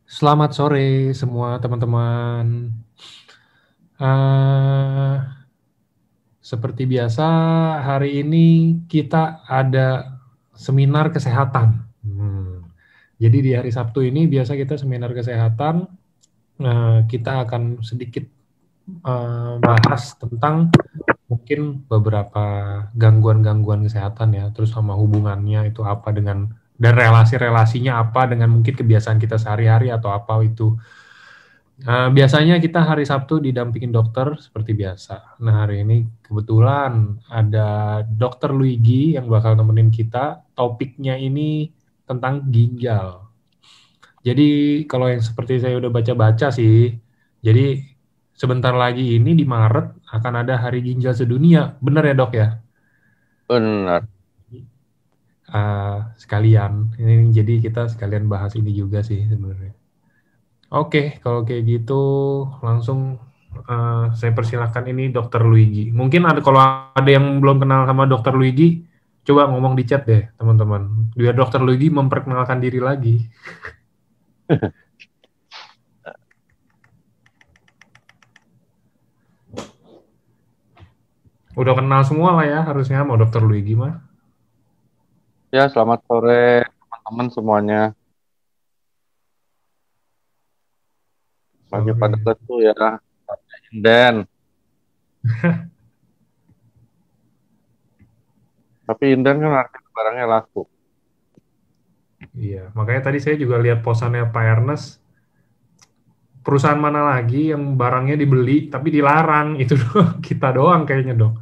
Selamat sore semua teman-teman. Eh, Seperti biasa, hari ini kita ada seminar kesehatan. Jadi di hari Sabtu ini biasa kita seminar kesehatan. Kita akan sedikit bahas tentang mungkin beberapa gangguan-gangguan kesehatan ya, terus sama hubungannya itu apa dengan dan relasi-relasinya apa dengan mungkin kebiasaan kita sehari-hari atau apa itu. Biasanya kita hari Sabtu didampingin dokter seperti biasa. Nah, hari ini kebetulan ada Dokter Luigi yang bakal nemenin kita. Topiknya ini tentang ginjal. Jadi kalau yang seperti saya udah baca-baca sih, jadi sebentar lagi ini di Maret akan ada Hari Ginjal Sedunia. Bener ya dok ya? Benar. Sekalian, ini jadi kita sekalian bahas ini juga sih sebenarnya. Oke, kalau kayak gitu langsung saya persilahkan ini Dokter Luigi. Mungkin ada kalau ada yang belum kenal sama Dokter Luigi, coba ngomong di chat deh teman-teman. Biar Dokter Luigi memperkenalkan diri lagi. Udah kenal semua lah ya harusnya mau Dokter Luigi mah. Ya, selamat sore teman-teman semuanya. Lagi pada Sore. lesu ya. Inden. Tapi inden kan artinya barangnya laku. Iya, makanya tadi saya juga lihat posannya Pak Ernest. Perusahaan mana lagi yang barangnya dibeli tapi dilarang? Itu doang, kita doang kayaknya dok.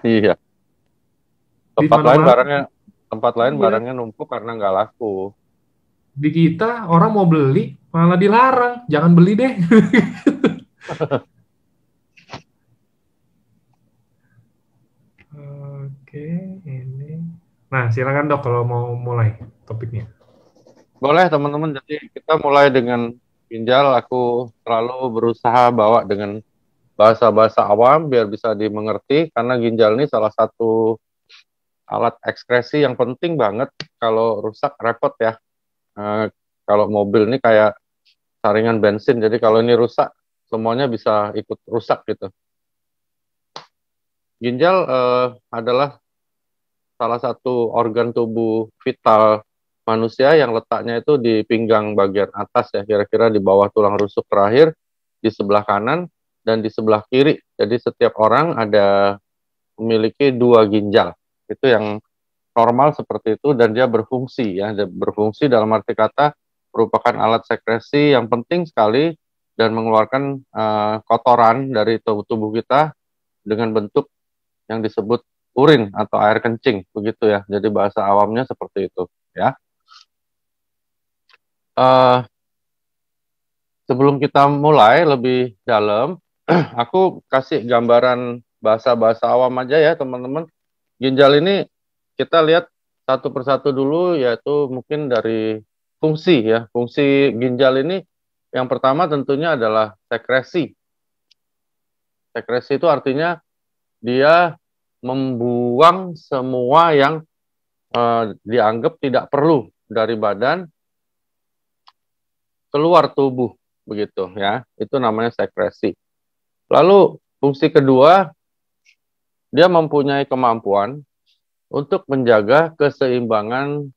Iya. Di Tempat lain mana-mana. barangnya tempat lain Iya, barangnya numpuk karena nggak laku. di kita orang mau beli malah dilarang, jangan beli deh. Oke, ini. Nah, silakan dok kalau mau mulai topiknya. Boleh teman-teman. Jadi kita mulai dengan ginjal. Aku selalu berusaha bawa dengan bahasa-bahasa awam biar bisa dimengerti. Karena ginjal ini salah satu alat ekskresi yang penting banget. Kalau rusak repot ya. Eh, Kalau mobil ini kayak saringan bensin. Jadi kalau ini rusak, semuanya bisa ikut rusak gitu. Ginjal adalah salah satu organ tubuh vital manusia yang letaknya itu di pinggang bagian atas ya, kira-kira di bawah tulang rusuk terakhir, di sebelah kanan dan di sebelah kiri. Jadi setiap orang ada memiliki dua ginjal. Itu yang normal seperti itu dan dia berfungsi ya. Dia berfungsi dalam arti kata merupakan alat sekresi yang penting sekali dan mengeluarkan kotoran dari tubuh kita dengan bentuk yang disebut urin atau air kencing begitu ya. Jadi bahasa awamnya seperti itu ya. Uh, Sebelum kita mulai lebih dalam, aku kasih gambaran bahasa-bahasa awam aja ya teman-teman. Ginjal ini kita lihat satu persatu dulu, yaitu mungkin dari fungsi ya. Fungsi ginjal ini yang pertama tentunya adalah sekresi. Sekresi itu artinya dia membuang semua yang dianggap tidak perlu dari badan keluar tubuh begitu ya. Itu namanya sekresi. Lalu fungsi kedua, dia mempunyai kemampuan untuk menjaga keseimbangan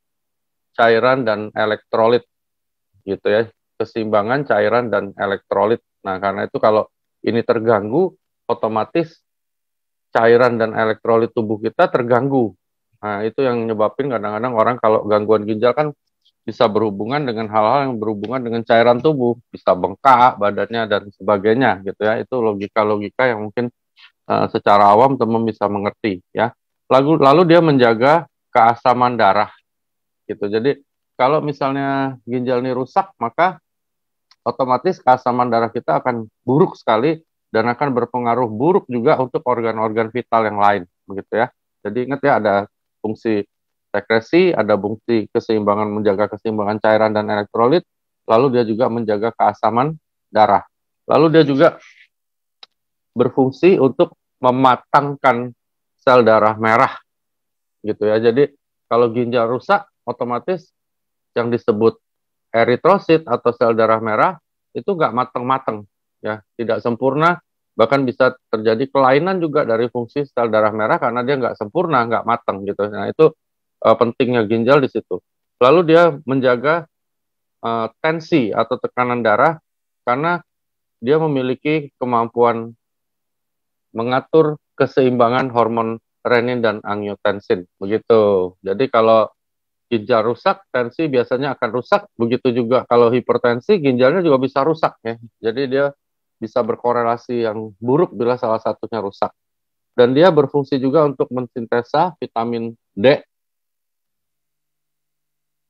cairan dan elektrolit gitu ya. Keseimbangan cairan dan elektrolit. Nah, karena itu kalau ini terganggu, otomatis cairan dan elektrolit tubuh kita terganggu. Nah, itu yang nyebabin kadang-kadang orang kalau gangguan ginjal kan bisa berhubungan dengan hal-hal yang berhubungan dengan cairan tubuh, bisa bengkak badannya dan sebagainya gitu ya. Itu logika-logika yang mungkin secara awam teman bisa mengerti ya. Lalu dia menjaga keasaman darah gitu. Jadi kalau misalnya ginjal ini rusak, maka otomatis keasaman darah kita akan buruk sekali dan akan berpengaruh buruk juga untuk organ-organ vital yang lain begitu ya. Jadi ingat ya, ada fungsi sekresi, ada fungsi keseimbangan, menjaga keseimbangan cairan dan elektrolit, lalu dia juga menjaga keasaman darah. Lalu dia juga berfungsi untuk mematangkan sel darah merah gitu ya. Jadi kalau ginjal rusak, otomatis yang disebut eritrosit atau sel darah merah itu nggak mateng-mateng, ya, tidak sempurna, bahkan bisa terjadi kelainan juga dari fungsi sel darah merah karena dia nggak sempurna, nggak mateng gitu. Nah itu pentingnya ginjal di situ. Lalu dia menjaga tensi atau tekanan darah karena dia memiliki kemampuan mengatur keseimbangan hormon renin dan angiotensin. Begitu. Jadi kalau ginjal rusak, tensi biasanya akan rusak. Begitu juga kalau hipertensi, ginjalnya juga bisa rusak ya. Jadi dia bisa berkorelasi yang buruk bila salah satunya rusak. Dan dia berfungsi juga untuk mensintesa vitamin D.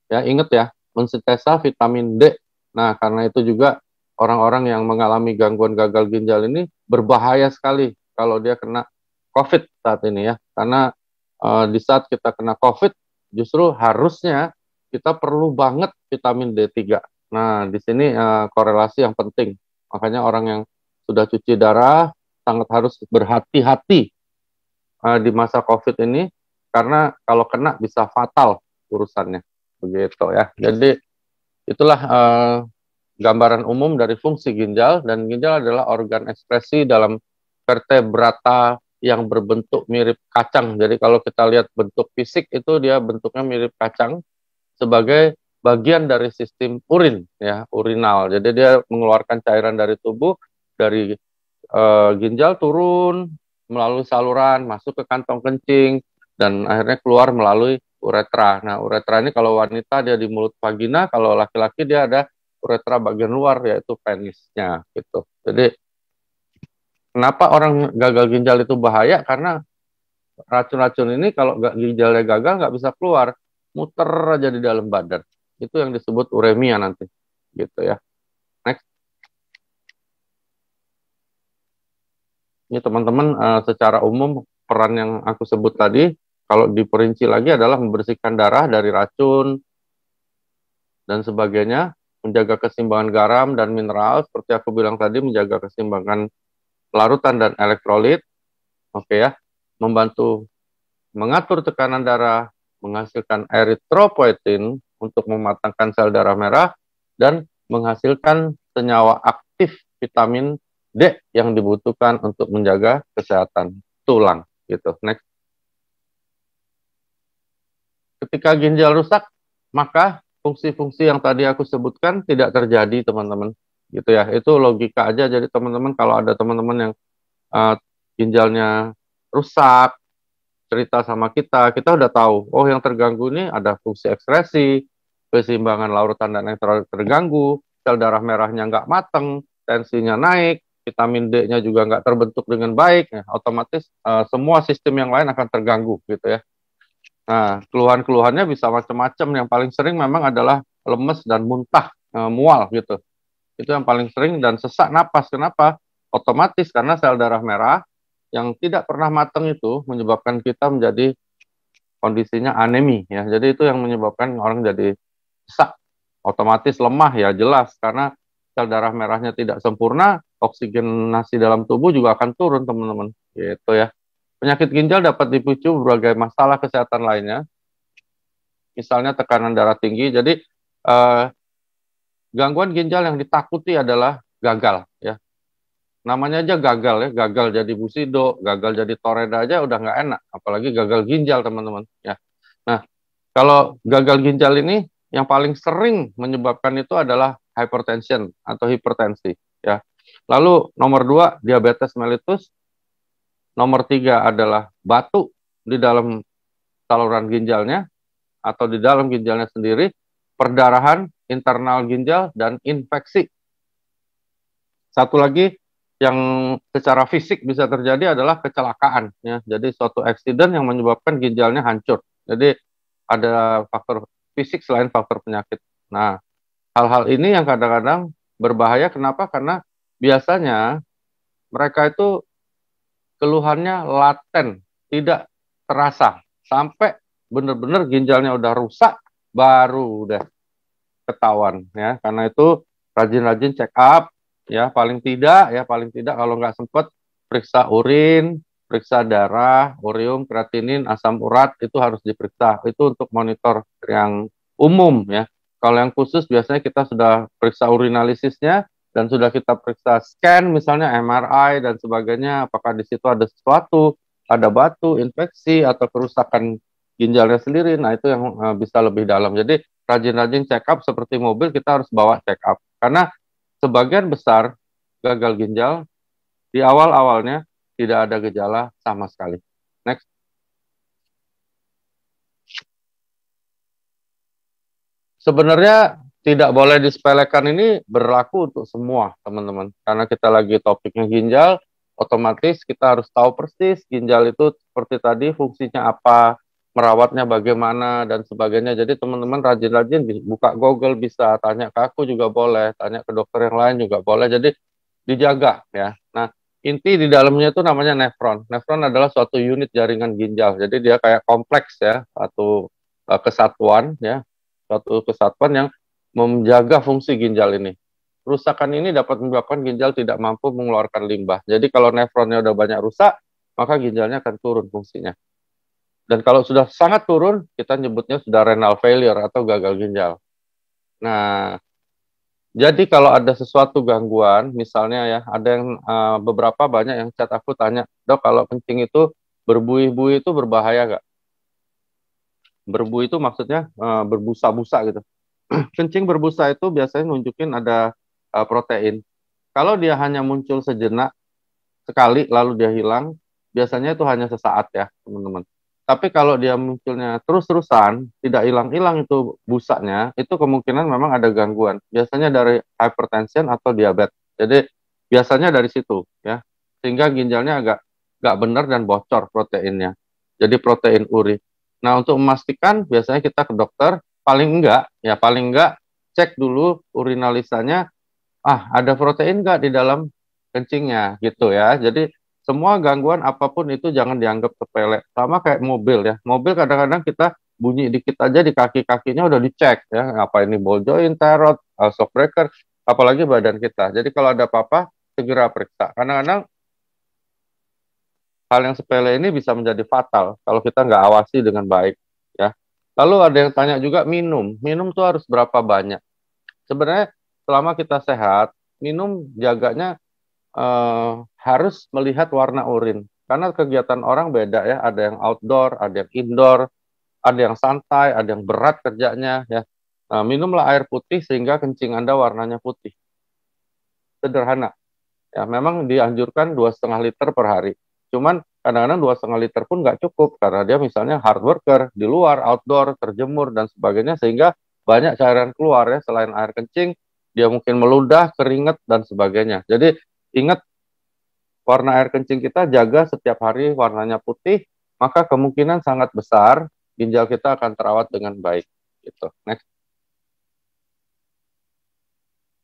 Ya, ingat ya, mensintesa vitamin D. Nah, karena itu juga orang-orang yang mengalami gangguan gagal ginjal ini berbahaya sekali kalau dia kena COVID saat ini ya. Karena di saat kita kena COVID, justru harusnya kita perlu banget vitamin D3. Nah, di sini korelasi yang penting. Makanya orang yang sudah cuci darah sangat harus berhati-hati di masa COVID ini, karena kalau kena bisa fatal urusannya. Begitu ya. Jadi itulah gambaran umum dari fungsi ginjal, dan ginjal adalah organ ekspresi dalam vertebrata yang berbentuk mirip kacang. Jadi kalau kita lihat bentuk fisik itu dia bentuknya mirip kacang sebagai bagian dari sistem urin ya, urinal. Jadi dia mengeluarkan cairan dari tubuh, dari ginjal turun melalui saluran masuk ke kantong kencing dan akhirnya keluar melalui uretra. Nah, uretra ini kalau wanita dia di mulut vagina, kalau laki-laki dia ada uretra bagian luar yaitu penisnya gitu. Jadi kenapa orang gagal ginjal itu bahaya? Karena racun-racun ini kalau ginjalnya gagal nggak bisa keluar, muter aja di dalam badan. Itu yang disebut uremia nanti, gitu ya. Next. Ini teman-teman secara umum peran yang aku sebut tadi, kalau diperinci lagi adalah membersihkan darah dari racun dan sebagainya, menjaga keseimbangan garam dan mineral, seperti aku bilang tadi, menjaga keseimbangan larutan dan elektrolit, oke ya, membantu mengatur tekanan darah, menghasilkan eritropoietin untuk mematangkan sel darah merah, dan menghasilkan senyawa aktif vitamin D yang dibutuhkan untuk menjaga kesehatan tulang. Gitu. Next. Ketika ginjal rusak, maka fungsi-fungsi yang tadi aku sebutkan tidak terjadi, teman-teman. Gitu ya. Itu logika aja. Jadi teman-teman kalau ada teman-teman yang ginjalnya rusak, cerita sama kita udah tahu, oh yang terganggu ini ada fungsi ekskresi, keseimbangan larutan dan elektrolit terganggu, sel darah merahnya nggak mateng, tensinya naik, vitamin D-nya juga nggak terbentuk dengan baik, ya, otomatis semua sistem yang lain akan terganggu gitu ya. Nah, keluhan-keluhannya bisa macam-macam, yang paling sering memang adalah lemes dan muntah, mual gitu. Itu yang paling sering, dan sesak napas. Kenapa? Otomatis karena sel darah merah yang tidak pernah matang itu menyebabkan kita menjadi kondisinya anemi ya. Jadi itu yang menyebabkan orang jadi sesak, otomatis lemah ya, jelas karena sel darah merahnya tidak sempurna, oksigenasi dalam tubuh juga akan turun, teman-teman. Gitu ya. Penyakit ginjal dapat dipicu berbagai masalah kesehatan lainnya. Misalnya tekanan darah tinggi. Jadi gangguan ginjal yang ditakuti adalah gagal ya. Namanya aja gagal ya, gagal jadi Busido, gagal jadi Toreda aja udah nggak enak, apalagi gagal ginjal, teman-teman ya. Nah, kalau gagal ginjal ini yang paling sering menyebabkan itu adalah hypertension atau hipertensi ya. Lalu nomor 2 diabetes mellitus, nomor 3 adalah batu di dalam saluran ginjalnya atau di dalam ginjalnya sendiri, perdarahan, internal ginjal, dan infeksi. Satu lagi yang secara fisik bisa terjadi adalah kecelakaan ya. Jadi suatu accident yang menyebabkan ginjalnya hancur. Jadi ada faktor fisik selain faktor penyakit. Nah, hal-hal ini yang kadang-kadang berbahaya. Kenapa? Karena biasanya mereka itu keluhannya laten, tidak terasa sampai benar-benar ginjalnya udah rusak baru udah ketahuan ya. Karena itu rajin-rajin check up ya, paling tidak kalau nggak sempat periksa urin, periksa darah, urium, kreatinin, asam urat itu harus diperiksa. Itu untuk monitor yang umum ya. Kalau yang khusus biasanya kita sudah periksa urinalisisnya dan sudah kita periksa scan misalnya MRI dan sebagainya, apakah di situ ada sesuatu, ada batu, infeksi atau kerusakan ginjalnya sendiri. Nah, itu yang bisa lebih dalam. Jadi rajin-rajin check up seperti mobil kita harus bawa check up. Karena sebagian besar gagal ginjal di awal-awalnya tidak ada gejala sama sekali. Next. Sebenarnya tidak boleh disepelekan ini berlaku untuk semua teman-teman. Karena kita lagi topiknya ginjal, otomatis kita harus tahu persis ginjal itu seperti tadi fungsinya apa, merawatnya bagaimana dan sebagainya. Jadi teman-teman rajin-rajin buka Google bisa, tanya ke aku juga boleh, tanya ke dokter yang lain juga boleh. Jadi dijaga ya. Nah, inti di dalamnya itu namanya nefron. Nefron adalah suatu unit jaringan ginjal. Jadi dia kayak kompleks ya, satu kesatuan ya, suatu kesatuan yang menjaga fungsi ginjal ini. Kerusakan ini dapat menyebabkan ginjal tidak mampu mengeluarkan limbah. Jadi kalau nefronnya udah banyak rusak, maka ginjalnya akan turun fungsinya. Dan kalau sudah sangat turun, kita nyebutnya sudah renal failure atau gagal ginjal. Nah, jadi kalau ada sesuatu gangguan, misalnya ya, ada yang beberapa banyak yang chat aku tanya, dok kalau kencing itu berbuih-buih itu berbahaya nggak? Berbuih itu maksudnya berbusa-busa gitu. Kencing berbusa itu biasanya nunjukin ada protein. Kalau dia hanya muncul sejenak sekali lalu dia hilang, biasanya itu hanya sesaat ya teman-teman. Tapi kalau dia munculnya terus-terusan, tidak hilang-hilang itu busanya, itu kemungkinan memang ada gangguan. Biasanya dari hypertension atau diabetes. Jadi biasanya dari situ ya, sehingga ginjalnya agak nggak benar dan bocor proteinnya. Jadi protein uri. Nah untuk memastikan biasanya kita ke dokter, paling enggak cek dulu urinalisanya, ada protein nggak di dalam kencingnya gitu ya. Jadi semua gangguan apapun itu jangan dianggap sepele. Sama kayak mobil ya. Mobil kadang-kadang kita bunyi dikit aja di kaki-kakinya udah dicek ya. Apa ini ball joint, terot, shock breaker, apalagi badan kita. Jadi kalau ada apa-apa segera periksa. Kadang-kadang hal yang sepele ini bisa menjadi fatal kalau kita nggak awasi dengan baik ya. Lalu ada yang tanya juga minum tuh harus berapa banyak? Sebenarnya selama kita sehat, minum jaganya harus melihat warna urin. Karena kegiatan orang beda ya, ada yang outdoor, ada yang indoor, ada yang santai, ada yang berat kerjanya ya. Minumlah air putih sehingga kencing Anda warnanya putih. Sederhana. Ya, memang dianjurkan 2,5 liter per hari. Cuman kadang-kadang 2,5 liter pun nggak cukup karena dia misalnya hard worker di luar, outdoor, terjemur dan sebagainya sehingga banyak cairan keluar ya selain air kencing, dia mungkin meludah, keringat dan sebagainya. Jadi ingat warna air kencing kita jaga setiap hari warnanya putih, maka kemungkinan sangat besar ginjal kita akan terawat dengan baik. Gitu. Next.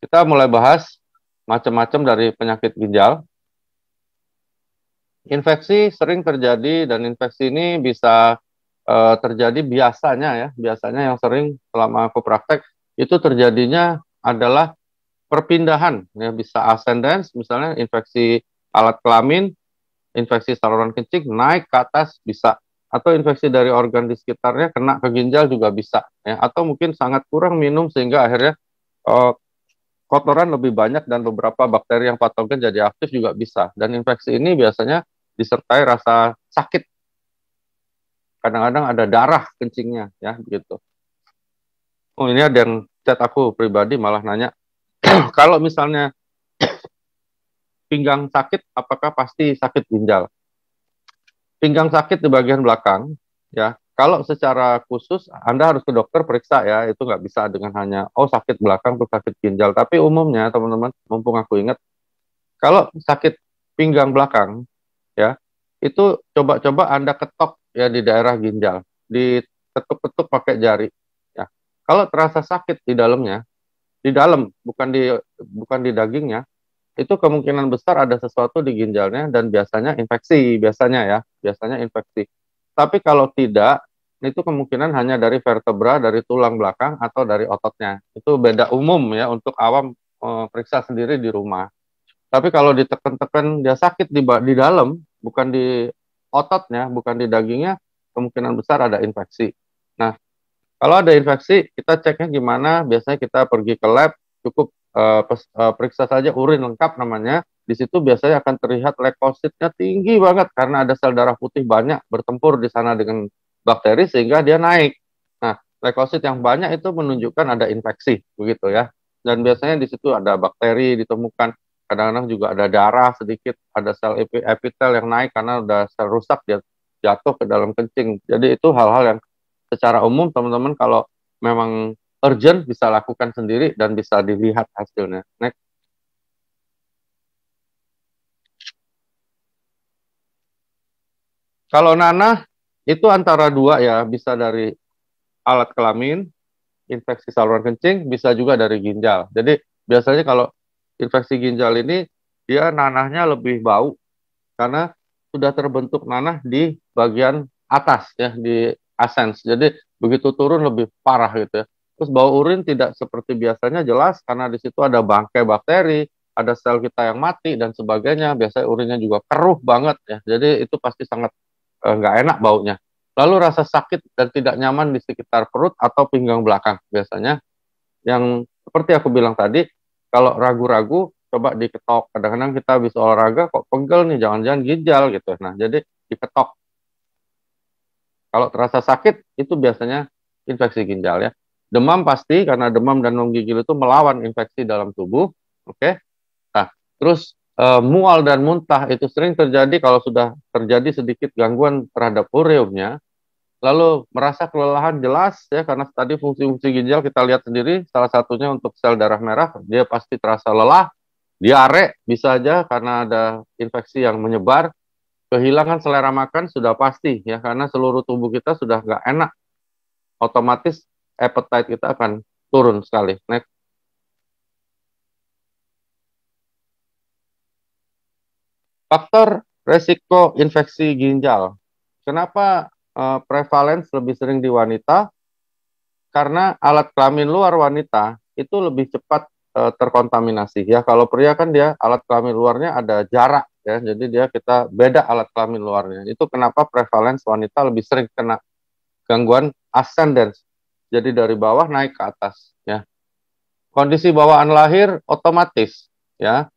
Kita mulai bahas macam-macam dari penyakit ginjal. Infeksi sering terjadi dan infeksi ini bisa terjadi biasanya yang sering selama aku praktek itu terjadinya adalah perpindahan ya, bisa ascendens misalnya infeksi alat kelamin, infeksi saluran kencing naik ke atas bisa, atau infeksi dari organ di sekitarnya kena ke ginjal juga bisa ya, atau mungkin sangat kurang minum sehingga akhirnya kotoran lebih banyak dan beberapa bakteri yang patogen jadi aktif juga bisa. Dan infeksi ini biasanya disertai rasa sakit. Kadang-kadang ada darah kencingnya ya begitu. Oh ini ada yang chat aku pribadi malah nanya kalau misalnya pinggang sakit apakah pasti sakit ginjal? Pinggang sakit di bagian belakang ya. Kalau secara khusus Anda harus ke dokter periksa ya, itu nggak bisa dengan hanya sakit belakang atau sakit ginjal. Tapi umumnya teman-teman, mumpung aku ingat, kalau sakit pinggang belakang ya, itu coba-coba Anda ketok ya di daerah ginjal, diketuk-ketuk pakai jari. Ya. Kalau terasa sakit di dalamnya, di dalam bukan di dagingnya, itu kemungkinan besar ada sesuatu di ginjalnya dan biasanya infeksi, biasanya infeksi. Tapi kalau tidak, itu kemungkinan hanya dari vertebra, dari tulang belakang atau dari ototnya. Itu beda umum ya untuk awam periksa sendiri di rumah. Tapi kalau ditekan-tekan dia sakit di dalam, bukan di ototnya, bukan di dagingnya, kemungkinan besar ada infeksi. Nah, Kalau ada infeksi, kita ceknya gimana? Biasanya kita pergi ke lab, cukup periksa saja urin lengkap namanya. Di situ biasanya akan terlihat leukositnya tinggi banget karena ada sel darah putih banyak bertempur di sana dengan bakteri sehingga dia naik. Nah, leukosit yang banyak itu menunjukkan ada infeksi, begitu ya. Dan biasanya di situ ada bakteri ditemukan. Kadang-kadang juga ada darah sedikit, ada sel epitel yang naik karena udah sel rusak dia jatuh ke dalam kencing. Jadi itu hal-hal yang secara umum teman-teman kalau memang urgent bisa lakukan sendiri dan bisa dilihat hasilnya. Next. Kalau nanah itu antara dua ya, bisa dari alat kelamin, infeksi saluran kencing, bisa juga dari ginjal. Jadi biasanya kalau infeksi ginjal ini dia nanahnya lebih bau karena sudah terbentuk nanah di bagian atas ya, di ascens. Jadi begitu turun lebih parah gitu ya. Terus bau urin tidak seperti biasanya jelas karena di situ ada bangkai bakteri, ada sel kita yang mati dan sebagainya. Biasanya urinnya juga keruh banget ya. Jadi itu pasti sangat nggak enak baunya. Lalu rasa sakit dan tidak nyaman di sekitar perut atau pinggang belakang biasanya yang seperti aku bilang tadi, kalau ragu-ragu coba diketok. Kadang-kadang kita habis olahraga kok pegel nih, jangan-jangan ginjal gitu. Nah, jadi diketok. Kalau terasa sakit itu biasanya infeksi ginjal ya. Demam pasti karena demam dan menggigil itu melawan infeksi dalam tubuh. Oke. Nah, terus mual dan muntah itu sering terjadi kalau sudah terjadi sedikit gangguan terhadap ureumnya. Lalu merasa kelelahan jelas ya karena tadi fungsi-fungsi ginjal kita lihat sendiri, salah satunya untuk sel darah merah dia pasti terasa lelah, diare bisa aja karena ada infeksi yang menyebar, kehilangan selera makan sudah pasti ya karena seluruh tubuh kita sudah nggak enak, otomatis appetite kita akan turun sekali. Next. Faktor resiko infeksi ginjal. Kenapa prevalence lebih sering di wanita? Karena alat kelamin luar wanita itu lebih cepat terkontaminasi ya. Kalau pria kan dia alat kelamin luarnya ada jarak ya, jadi dia kita beda alat kelamin luarnya. Itu kenapa prevalence wanita lebih sering kena gangguan ascendens. Jadi dari bawah naik ke atas ya. Kondisi bawaan lahir otomatis ya,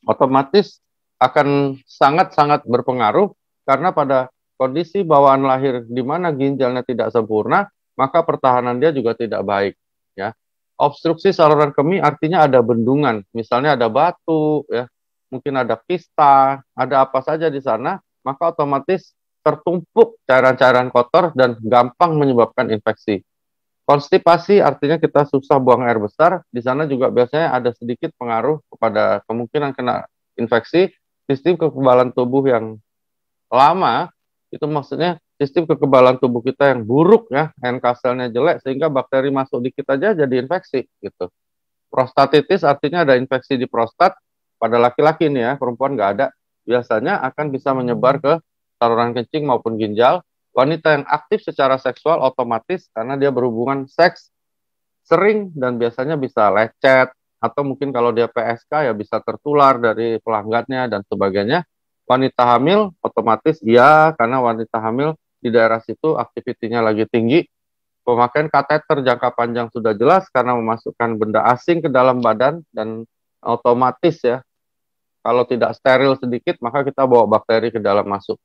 otomatis akan sangat-sangat berpengaruh karena pada kondisi bawaan lahir di mana ginjalnya tidak sempurna, maka pertahanan dia juga tidak baik. Ya, obstruksi saluran kemih artinya ada bendungan, misalnya ada batu, ya, mungkin ada kista, ada apa saja di sana, maka otomatis tertumpuk cairan-cairan kotor dan gampang menyebabkan infeksi. Konstipasi artinya kita susah buang air besar, di sana juga biasanya ada sedikit pengaruh kepada kemungkinan kena infeksi. Sistem kekebalan tubuh yang lama, itu maksudnya sistem kekebalan tubuh kita yang buruk ya, NK selnya jelek sehingga bakteri masuk dikit aja jadi infeksi gitu. Prostatitis artinya ada infeksi di prostat, pada laki-laki nih ya, perempuan nggak ada, biasanya akan bisa menyebar ke saluran kencing maupun ginjal. Wanita yang aktif secara seksual otomatis karena dia berhubungan seks sering dan biasanya bisa lecet, atau mungkin kalau dia PSK ya bisa tertular dari pelanggannya dan sebagainya. Wanita hamil otomatis iya karena wanita hamil di daerah situ aktivitinya lagi tinggi. Pemakaian kateter jangka panjang sudah jelas karena memasukkan benda asing ke dalam badan dan otomatis ya kalau tidak steril sedikit maka kita bawa bakteri ke dalam masuk.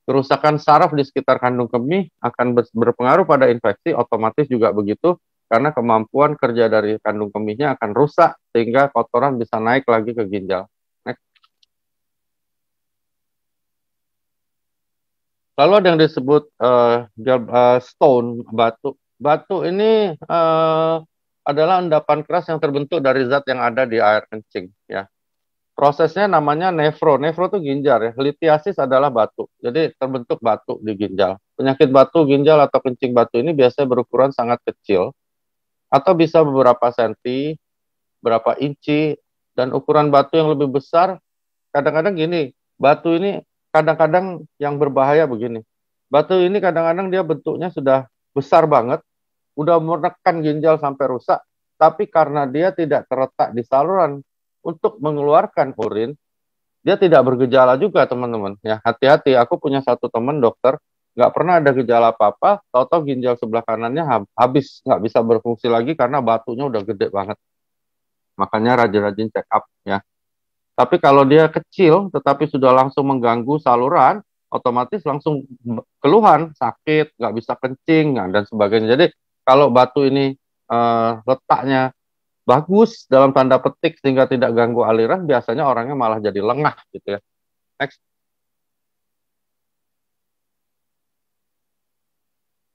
Kerusakan saraf di sekitar kandung kemih akan berpengaruh pada infeksi, otomatis juga begitu karena kemampuan kerja dari kandung kemihnya akan rusak sehingga kotoran bisa naik lagi ke ginjal. Next. Lalu ada yang disebut stone, batu. Batu ini adalah endapan keras yang terbentuk dari zat yang ada di air kencing. Ya. Prosesnya namanya nefro. Nefro itu ginjal ya. Litiasis adalah batu. Jadi terbentuk batu di ginjal. Penyakit batu ginjal atau kencing batu ini biasanya berukuran sangat kecil atau bisa beberapa senti, berapa inci, dan ukuran batu yang lebih besar. Kadang-kadang gini, batu ini kadang-kadang yang berbahaya begini. Batu ini kadang-kadang dia bentuknya sudah besar banget, udah menekan ginjal sampai rusak, tapi karena dia tidak terletak di saluran untuk mengeluarkan urin, dia tidak bergejala juga teman-teman. Ya, hati-hati. Aku punya satu teman dokter, nggak pernah ada gejala apa-apa, tahu-tahu ginjal sebelah kanannya habis, nggak bisa berfungsi lagi karena batunya udah gede banget. Makanya rajin-rajin check up ya. Tapi kalau dia kecil tetapi sudah langsung mengganggu saluran, otomatis langsung keluhan, sakit, nggak bisa kencing, dan sebagainya. Jadi kalau batu ini letaknya bagus dalam tanda petik sehingga tidak ganggu aliran, biasanya orangnya malah jadi lengah gitu ya. Next.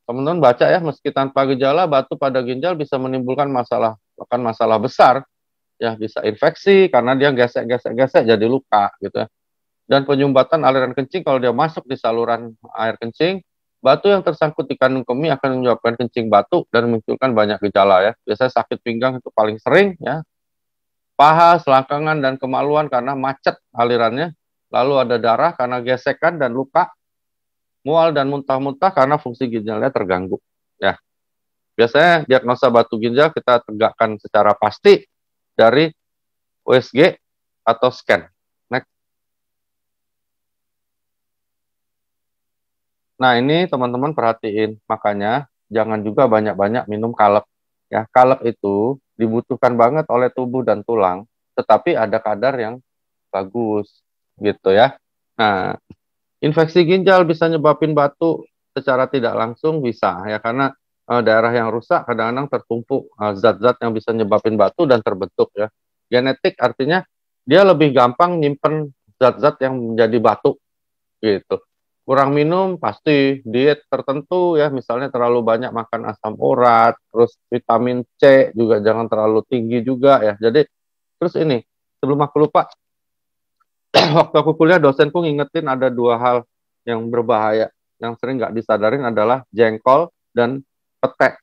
Teman-teman baca ya, meski tanpa gejala, batu pada ginjal bisa menimbulkan masalah, bahkan masalah besar, ya bisa infeksi karena dia gesek-gesek-gesek jadi luka gitu ya. Dan penyumbatan aliran kencing kalau dia masuk di saluran air kencing, batu yang tersangkut di kandung kemih akan menyebabkan kencing batu dan memunculkan banyak gejala ya. Biasanya sakit pinggang itu paling sering ya. Paha, selangkangan, dan kemaluan karena macet alirannya. Lalu ada darah karena gesekan dan luka. Mual dan muntah-muntah karena fungsi ginjalnya terganggu. Ya, biasanya diagnosa batu ginjal kita tegakkan secara pasti dari USG atau scan. Next. Nah, ini teman-teman perhatiin, makanya jangan juga banyak-banyak minum kalep. Ya, kalep itu dibutuhkan banget oleh tubuh dan tulang, tetapi ada kadar yang bagus gitu ya. Nah, infeksi ginjal bisa nyebabin batu secara tidak langsung bisa ya, karena daerah yang rusak kadang-kadang tertumpuk zat-zat yang bisa nyebabin batu dan terbentuk ya. Genetik artinya dia lebih gampang nyimpen zat-zat yang menjadi batu gitu. Kurang minum pasti, diet tertentu ya, misalnya terlalu banyak makan asam urat, terus vitamin C juga jangan terlalu tinggi juga ya. Jadi terus ini, sebelum aku lupa, waktu aku kuliah dosenku ngingetin ada dua hal yang berbahaya yang sering nggak disadarin adalah jengkol dan pete.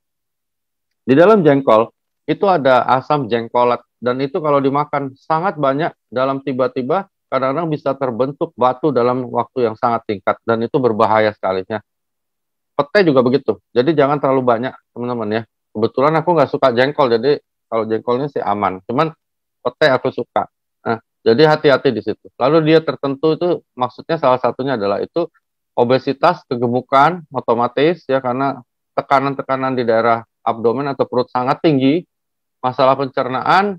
Di dalam jengkol itu ada asam jengkolat dan itu kalau dimakan sangat banyak dalam tiba-tiba kadang-kadang bisa terbentuk batu dalam waktu yang sangat singkat dan itu berbahaya sekali ya. Pete juga begitu. Jadi jangan terlalu banyak teman-teman ya. Kebetulan aku nggak suka jengkol jadi kalau jengkolnya sih aman. Cuman pete aku suka. Nah, jadi hati-hati di situ. Lalu dia tertentu itu maksudnya salah satunya adalah itu obesitas, kegemukan otomatis ya karena tekanan-tekanan di daerah abdomen atau perut sangat tinggi, masalah pencernaan,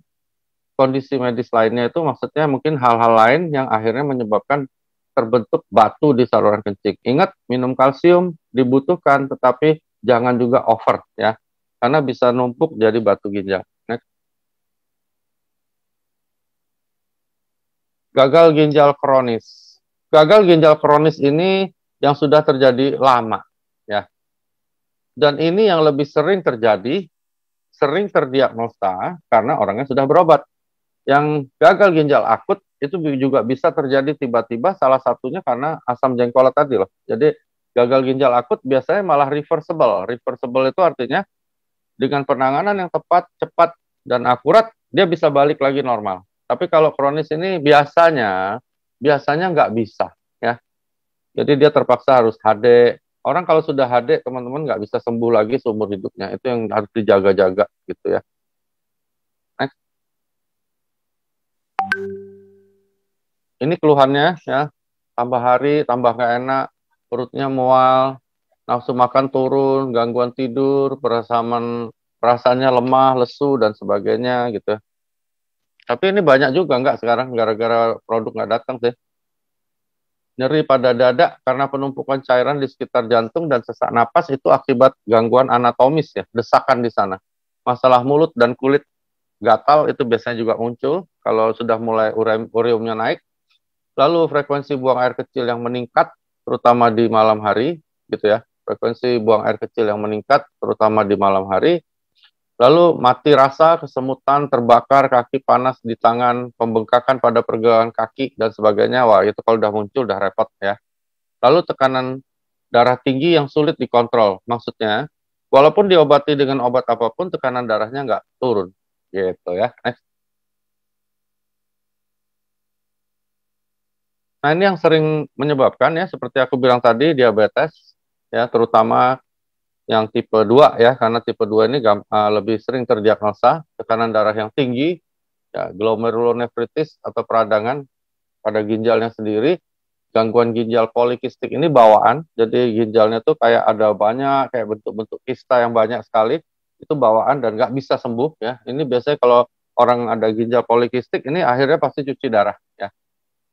kondisi medis lainnya itu maksudnya mungkin hal-hal lain yang akhirnya menyebabkan terbentuk batu di saluran kencing. Ingat, minum kalsium dibutuhkan, tetapi jangan juga over ya, karena bisa numpuk jadi batu ginjal. Next. Gagal ginjal kronis. Gagal ginjal kronis ini yang sudah terjadi lama ya. Dan ini yang lebih sering terjadi, sering terdiagnosa karena orangnya sudah berobat. Yang gagal ginjal akut itu juga bisa terjadi tiba-tiba, salah satunya karena asam jengkolat tadi loh. Jadi gagal ginjal akut biasanya malah reversible. Reversible itu artinya dengan penanganan yang tepat, cepat, dan akurat, dia bisa balik lagi normal. Tapi kalau kronis ini biasanya nggak bisa ya. Jadi dia terpaksa harus HD. Orang kalau sudah HD, teman-teman nggak bisa sembuh lagi seumur hidupnya. Itu yang harus dijaga-jaga gitu ya. Next. Ini keluhannya ya, tambah hari, tambah nggak enak, perutnya mual, nafsu makan turun, gangguan tidur, perasaannya lemah, lesu, dan sebagainya gitu. Tapi ini banyak juga nggak sekarang, gara-gara produk nggak datang sih. Nyeri pada dada karena penumpukan cairan di sekitar jantung dan sesak napas itu akibat gangguan anatomis ya, desakan di sana. Masalah mulut dan kulit gatal itu biasanya juga muncul kalau sudah mulai ureumnya naik. Lalu frekuensi buang air kecil yang meningkat, terutama di malam hari, gitu ya. Frekuensi buang air kecil yang meningkat, terutama di malam hari. Lalu mati rasa, kesemutan, terbakar, kaki panas di tangan, pembengkakan pada pergelangan kaki, dan sebagainya. Wah, itu kalau udah muncul, udah repot ya. Lalu tekanan darah tinggi yang sulit dikontrol. Maksudnya, walaupun diobati dengan obat apapun, tekanan darahnya nggak turun. Gitu ya. Next. Nah, ini yang sering menyebabkan ya, seperti aku bilang tadi, diabetes, ya, terutama yang tipe 2 ya, karena tipe 2 ini lebih sering terdiagnosa, tekanan darah yang tinggi, ya, glomerulonefritis atau peradangan pada ginjalnya sendiri, gangguan ginjal polikistik ini bawaan, jadi ginjalnya tuh kayak ada banyak, kayak bentuk-bentuk kista yang banyak sekali, itu bawaan dan nggak bisa sembuh ya. Ini biasanya kalau orang ada ginjal polikistik ini akhirnya pasti cuci darah ya.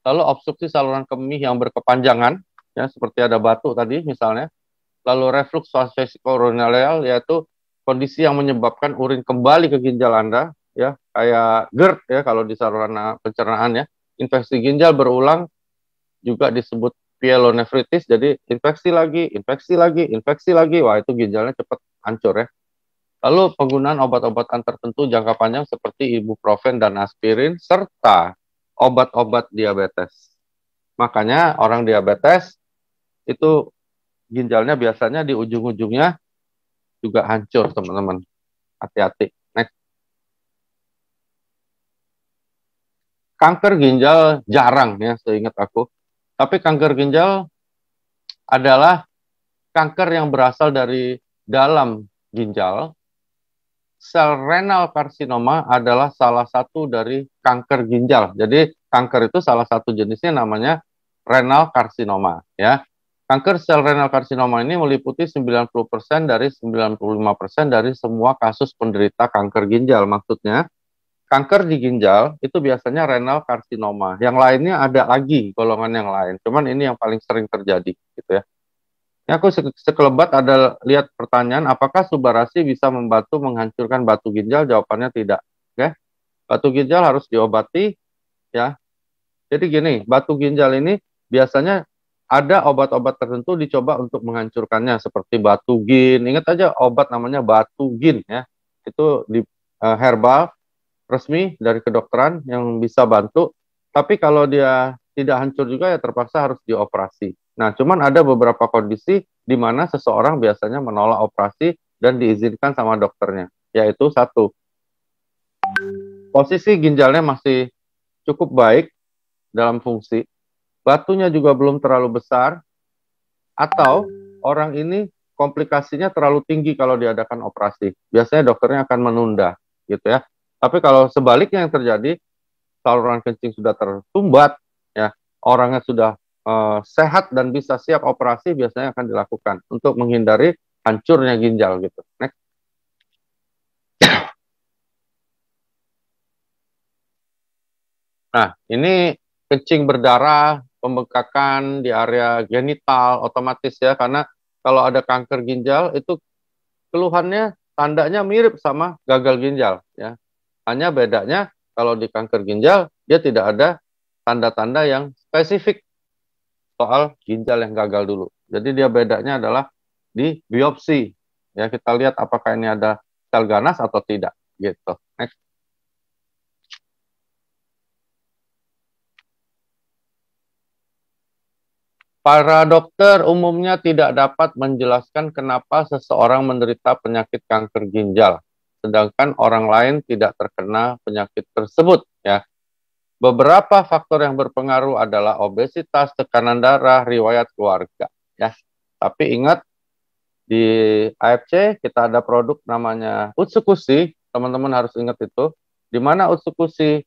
Lalu obstruksi saluran kemih yang berkepanjangan ya, seperti ada batu tadi misalnya. Lalu reflux vesicoroneal yaitu kondisi yang menyebabkan urin kembali ke ginjal Anda ya, kayak GERD ya kalau di saluran pencernaan ya. Infeksi ginjal berulang juga disebut pyelonefritis, jadi infeksi lagi, infeksi lagi, infeksi lagi, wah itu ginjalnya cepat hancur ya. Lalu penggunaan obat-obatan tertentu jangka panjang seperti ibuprofen dan aspirin, serta obat-obat diabetes. Makanya orang diabetes itu ginjalnya biasanya di ujung-ujungnya juga hancur, teman-teman. Hati-hati. Next. Kanker ginjal jarang ya, seingat aku. Tapi kanker ginjal adalah kanker yang berasal dari dalam ginjal. Sel renal karsinoma adalah salah satu dari kanker ginjal. Jadi kanker itu salah satu jenisnya namanya renal karsinoma ya. Kanker sel renal karsinoma ini meliputi 90% dari 95% dari semua kasus penderita kanker ginjal. Maksudnya kanker di ginjal itu biasanya renal karsinoma. Yang lainnya ada lagi golongan yang lain. Cuman ini yang paling sering terjadi gitu ya. Ini aku sekelebat ada lihat pertanyaan, apakah Subarasi bisa membantu menghancurkan batu ginjal? Jawabannya tidak. Oke? Batu ginjal harus diobati ya. Jadi gini, batu ginjal ini biasanya ada obat-obat tertentu dicoba untuk menghancurkannya seperti Batugin. Ingat aja obat namanya Batugin ya. Itu di herbal resmi dari kedokteran yang bisa bantu. Tapi kalau dia tidak hancur juga ya terpaksa harus dioperasi. Nah, cuman ada beberapa kondisi di mana seseorang biasanya menolak operasi dan diizinkan sama dokternya. Yaitu satu, posisi ginjalnya masih cukup baik dalam fungsi, batunya juga belum terlalu besar, atau orang ini komplikasinya terlalu tinggi kalau diadakan operasi. Biasanya dokternya akan menunda, gitu ya. Tapi kalau sebaliknya yang terjadi, saluran kencing sudah tersumbat, ya, orangnya sudah sehat dan bisa siap operasi, biasanya akan dilakukan untuk menghindari hancurnya ginjal gitu. Next. Nah, ini kencing berdarah, pembengkakan di area genital otomatis ya, karena kalau ada kanker ginjal itu keluhannya tandanya mirip sama gagal ginjal ya. Hanya bedanya kalau di kanker ginjal dia tidak ada tanda-tanda yang spesifik soal ginjal yang gagal dulu. Jadi dia bedanya adalah di biopsi. Ya, kita lihat apakah ini ada sel ganas atau tidak gitu. Next. Para dokter umumnya tidak dapat menjelaskan kenapa seseorang menderita penyakit kanker ginjal, sedangkan orang lain tidak terkena penyakit tersebut ya. Beberapa faktor yang berpengaruh adalah obesitas, tekanan darah, riwayat keluarga ya. Tapi ingat di AFC kita ada produk namanya Utsukushi, teman-teman harus ingat itu, di mana Utsukushi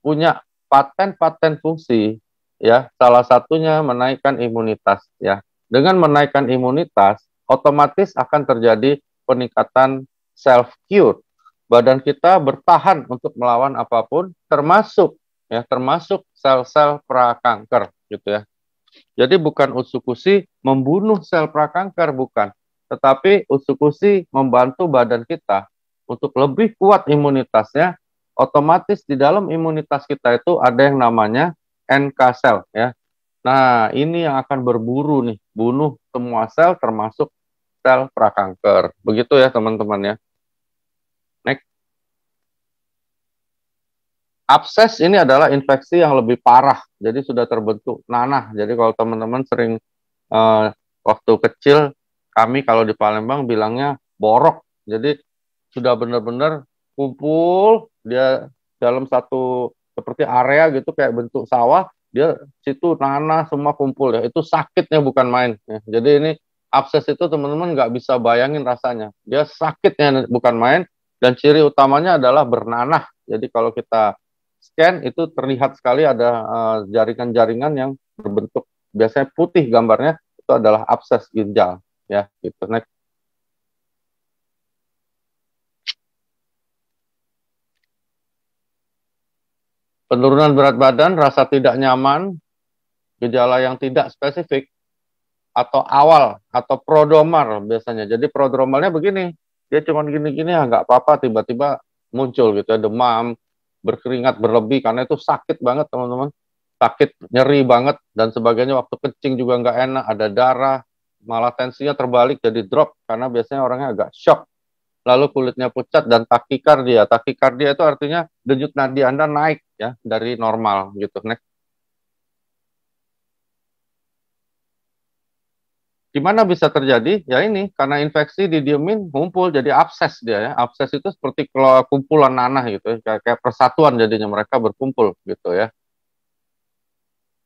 punya paten-paten fungsi ya, salah satunya menaikkan imunitas ya. Dengan menaikkan imunitas, otomatis akan terjadi peningkatan self cure. Badan kita bertahan untuk melawan apapun, termasuk sel-sel prakanker gitu ya. Jadi bukan Utsukushi membunuh sel prakanker, bukan, tetapi Utsukushi membantu badan kita untuk lebih kuat imunitasnya. Otomatis di dalam imunitas kita itu ada yang namanya NK sel ya. Nah, ini yang akan berburu nih, bunuh semua sel termasuk sel prakanker. Begitu ya teman-teman ya. Next. Abses ini adalah infeksi yang lebih parah, jadi sudah terbentuk nanah. Jadi kalau teman-teman sering waktu kecil, kami kalau di Palembang bilangnya borok. Jadi sudah benar-benar kumpul, dia dalam satu seperti area gitu kayak bentuk sawah, dia situ nanah semua kumpul ya. Itu sakitnya bukan main. Ya. Jadi ini abses itu teman-teman nggak bisa bayangin rasanya. Dia sakitnya bukan main dan ciri utamanya adalah bernanah. Jadi kalau kita scan itu terlihat sekali ada jaringan-jaringan yang berbentuk biasanya putih gambarnya, itu adalah abses ginjal ya gitu. Next. Penurunan berat badan, rasa tidak nyaman, gejala yang tidak spesifik atau awal atau prodromal biasanya. Jadi prodromalnya begini, dia cuma gini-gini ya nggak apa-apa, tiba-tiba muncul gitu ya, demam, berkeringat berlebih karena itu sakit banget teman-teman, sakit nyeri banget dan sebagainya, waktu kencing juga nggak enak, ada darah, malah tensinya terbalik jadi drop karena biasanya orangnya agak shock. Lalu kulitnya pucat dan takikardia. Takikardia itu artinya denyut nadi Anda naik ya dari normal gitu. Next. Gimana bisa terjadi? Ya ini karena infeksi didiemin ngumpul jadi abses dia ya. Abses itu seperti kalau kumpulan nanah gitu ya. Kayak persatuan jadinya, mereka berkumpul gitu ya.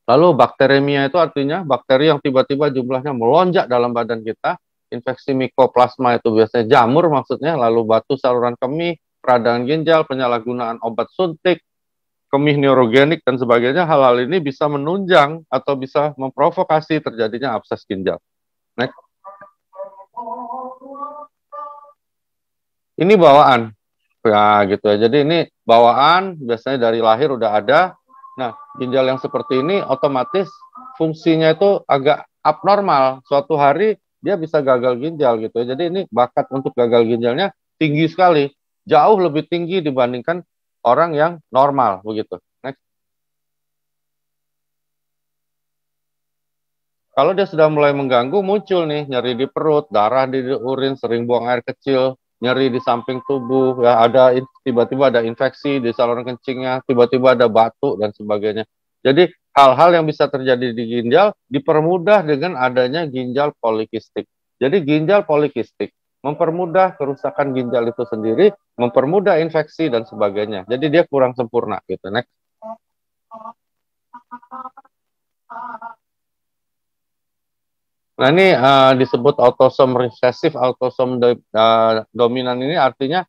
Lalu bakteremia itu artinya bakteri yang tiba-tiba jumlahnya melonjak dalam badan kita. Infeksi mikoplasma itu biasanya jamur maksudnya, lalu batu saluran kemih, peradangan ginjal, penyalahgunaan obat suntik, kemih neurogenik dan sebagainya. Hal-hal ini bisa menunjang atau bisa memprovokasi terjadinya abses ginjal. Next. Ini bawaan. Ya gitu ya. Jadi ini bawaan biasanya dari lahir udah ada. Nah, ginjal yang seperti ini otomatis fungsinya itu agak abnormal. Suatu hari dia bisa gagal ginjal gitu ya. Jadi ini bakat untuk gagal ginjalnya tinggi sekali. Jauh lebih tinggi dibandingkan orang yang normal begitu. Next. Kalau dia sudah mulai mengganggu, muncul nih nyeri di perut, darah di urin, sering buang air kecil, nyeri di samping tubuh, ya ada tiba-tiba ada infeksi di saluran kencingnya, tiba-tiba ada batuk dan sebagainya. Jadi hal-hal yang bisa terjadi di ginjal dipermudah dengan adanya ginjal polikistik. Jadi ginjal polikistik mempermudah kerusakan ginjal itu sendiri, mempermudah infeksi dan sebagainya. Jadi dia kurang sempurna gitu. Next. Nah ini disebut autosom resesif, autosom dominan ini artinya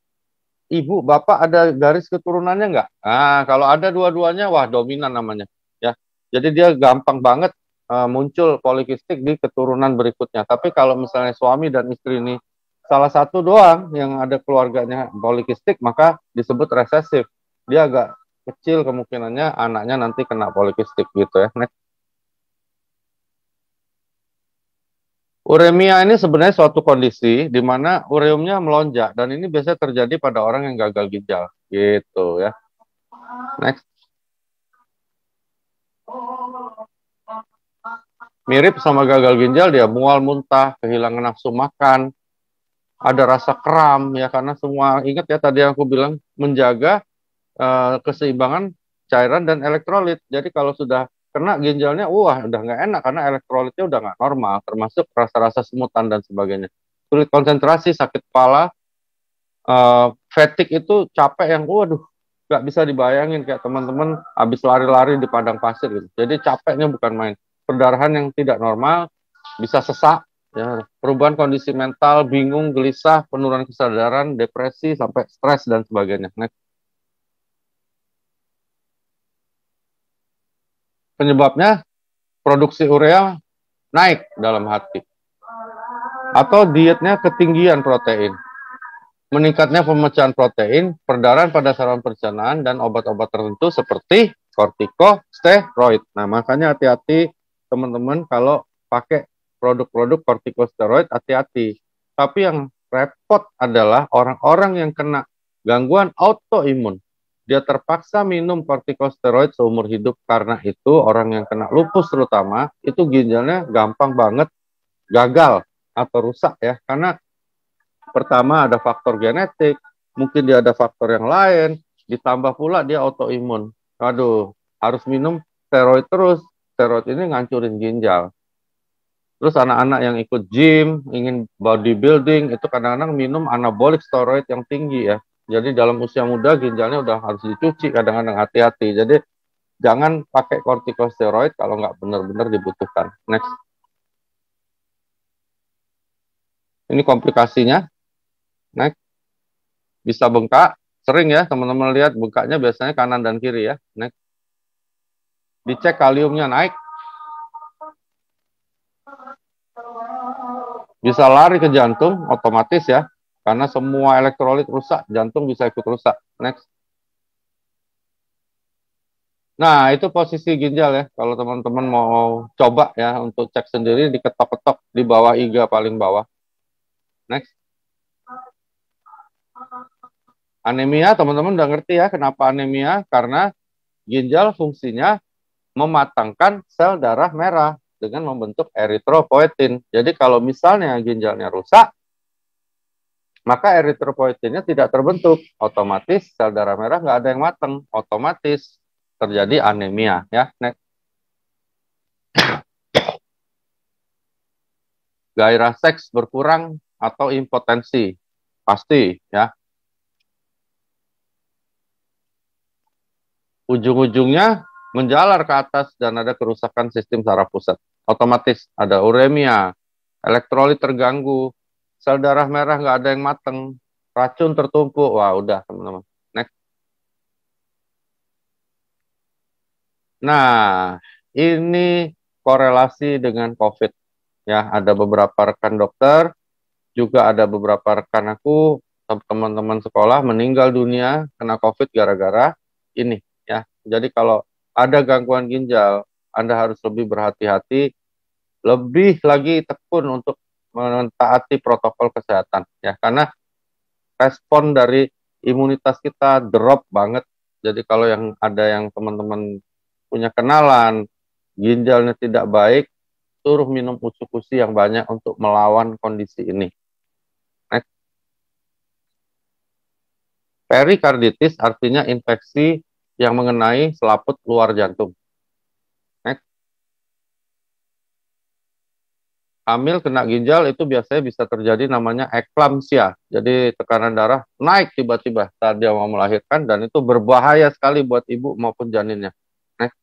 ibu bapak ada garis keturunannya nggak? Nah kalau ada dua-duanya, wah dominan namanya ya. Jadi dia gampang banget muncul polikistik di keturunan berikutnya. Tapi kalau misalnya suami dan istri ini salah satu doang yang ada keluarganya polikistik, maka disebut resesif. Dia agak kecil kemungkinannya anaknya nanti kena polikistik gitu ya. Next. Uremia ini sebenarnya suatu kondisi di mana ureumnya melonjak dan ini biasanya terjadi pada orang yang gagal ginjal gitu ya. Next. Mirip sama gagal ginjal, dia mual, muntah, kehilangan nafsu makan, ada rasa kram ya karena semua, ingat ya tadi yang aku bilang menjaga keseimbangan cairan dan elektrolit. Jadi kalau sudah kena ginjalnya, wah udah nggak enak karena elektrolitnya udah nggak normal, termasuk rasa-rasa semutan dan sebagainya. Sulit konsentrasi, sakit kepala, fatigue itu capek yang, waduh, nggak bisa dibayangin kayak teman-teman habis lari-lari di padang pasir gitu. Jadi capeknya bukan main. Perdarahan yang tidak normal, bisa sesak, ya, perubahan kondisi mental, bingung, gelisah, penurunan kesadaran, depresi, sampai stres dan sebagainya. Next. Penyebabnya produksi urea naik dalam hati. Atau dietnya ketinggian protein. Meningkatnya pemecahan protein, perdarahan pada saluran pencernaan, dan obat-obat tertentu seperti kortikosteroid. Nah, makanya hati-hati teman-teman kalau pakai produk-produk kortikosteroid, hati-hati. Tapi yang repot adalah orang-orang yang kena gangguan autoimun. Dia terpaksa minum kortikosteroid seumur hidup. Karena itu orang yang kena lupus terutama, itu ginjalnya gampang banget gagal atau rusak ya. Karena pertama ada faktor genetik, mungkin dia ada faktor yang lain, ditambah pula dia autoimun. Aduh, harus minum steroid terus. Steroid ini ngancurin ginjal. Terus anak-anak yang ikut gym, ingin bodybuilding, itu kadang-kadang minum anabolic steroid yang tinggi ya. Jadi dalam usia muda ginjalnya udah harus dicuci, kadang-kadang hati-hati. Jadi jangan pakai kortikosteroid kalau nggak benar-benar dibutuhkan. Next. Ini komplikasinya. Next. Bisa bengkak, sering ya teman-teman lihat bengkaknya biasanya kanan dan kiri ya. Next. Dicek kaliumnya naik. bisa lari ke jantung otomatis ya, karena semua elektrolit rusak, jantung bisa ikut rusak. Next. Nah, itu posisi ginjal ya. Kalau teman-teman mau coba ya untuk cek sendiri, diketok-ketok di bawah iga paling bawah. Next. Anemia, teman-teman udah ngerti ya kenapa anemia? Karena ginjal fungsinya mematangkan sel darah merah dengan membentuk eritropoietin. Jadi kalau misalnya ginjalnya rusak, maka eritropoietinnya tidak terbentuk. Otomatis sel darah merah nggak ada yang matang. Otomatis terjadi anemia. Ya, next. Gairah seks berkurang atau impotensi. Pasti ya. Ujung-ujungnya menjalar ke atas dan ada kerusakan sistem saraf pusat. Otomatis ada uremia, elektrolit terganggu, sel darah merah nggak ada yang mateng, racun tertumpuk. Wah, udah teman-teman. Next. Nah, ini korelasi dengan COVID. Ya, ada beberapa rekan dokter, juga ada beberapa rekan aku, teman-teman sekolah meninggal dunia kena COVID gara-gara ini. Ya, jadi kalau ada gangguan ginjal, Anda harus lebih berhati-hati, lebih lagi tekun untuk mentaati protokol kesehatan. Ya, karena respon dari imunitas kita drop banget. Jadi kalau yang teman-teman punya kenalan, ginjalnya tidak baik, suruh minum usus-usus yang banyak untuk melawan kondisi ini. Next. Perikarditis artinya infeksi yang mengenai selaput luar jantung. Next. Hamil kena ginjal itu biasanya bisa terjadi namanya eklamsia. Jadi tekanan darah naik tiba-tiba saat dia mau melahirkan dan itu berbahaya sekali buat ibu maupun janinnya. Next.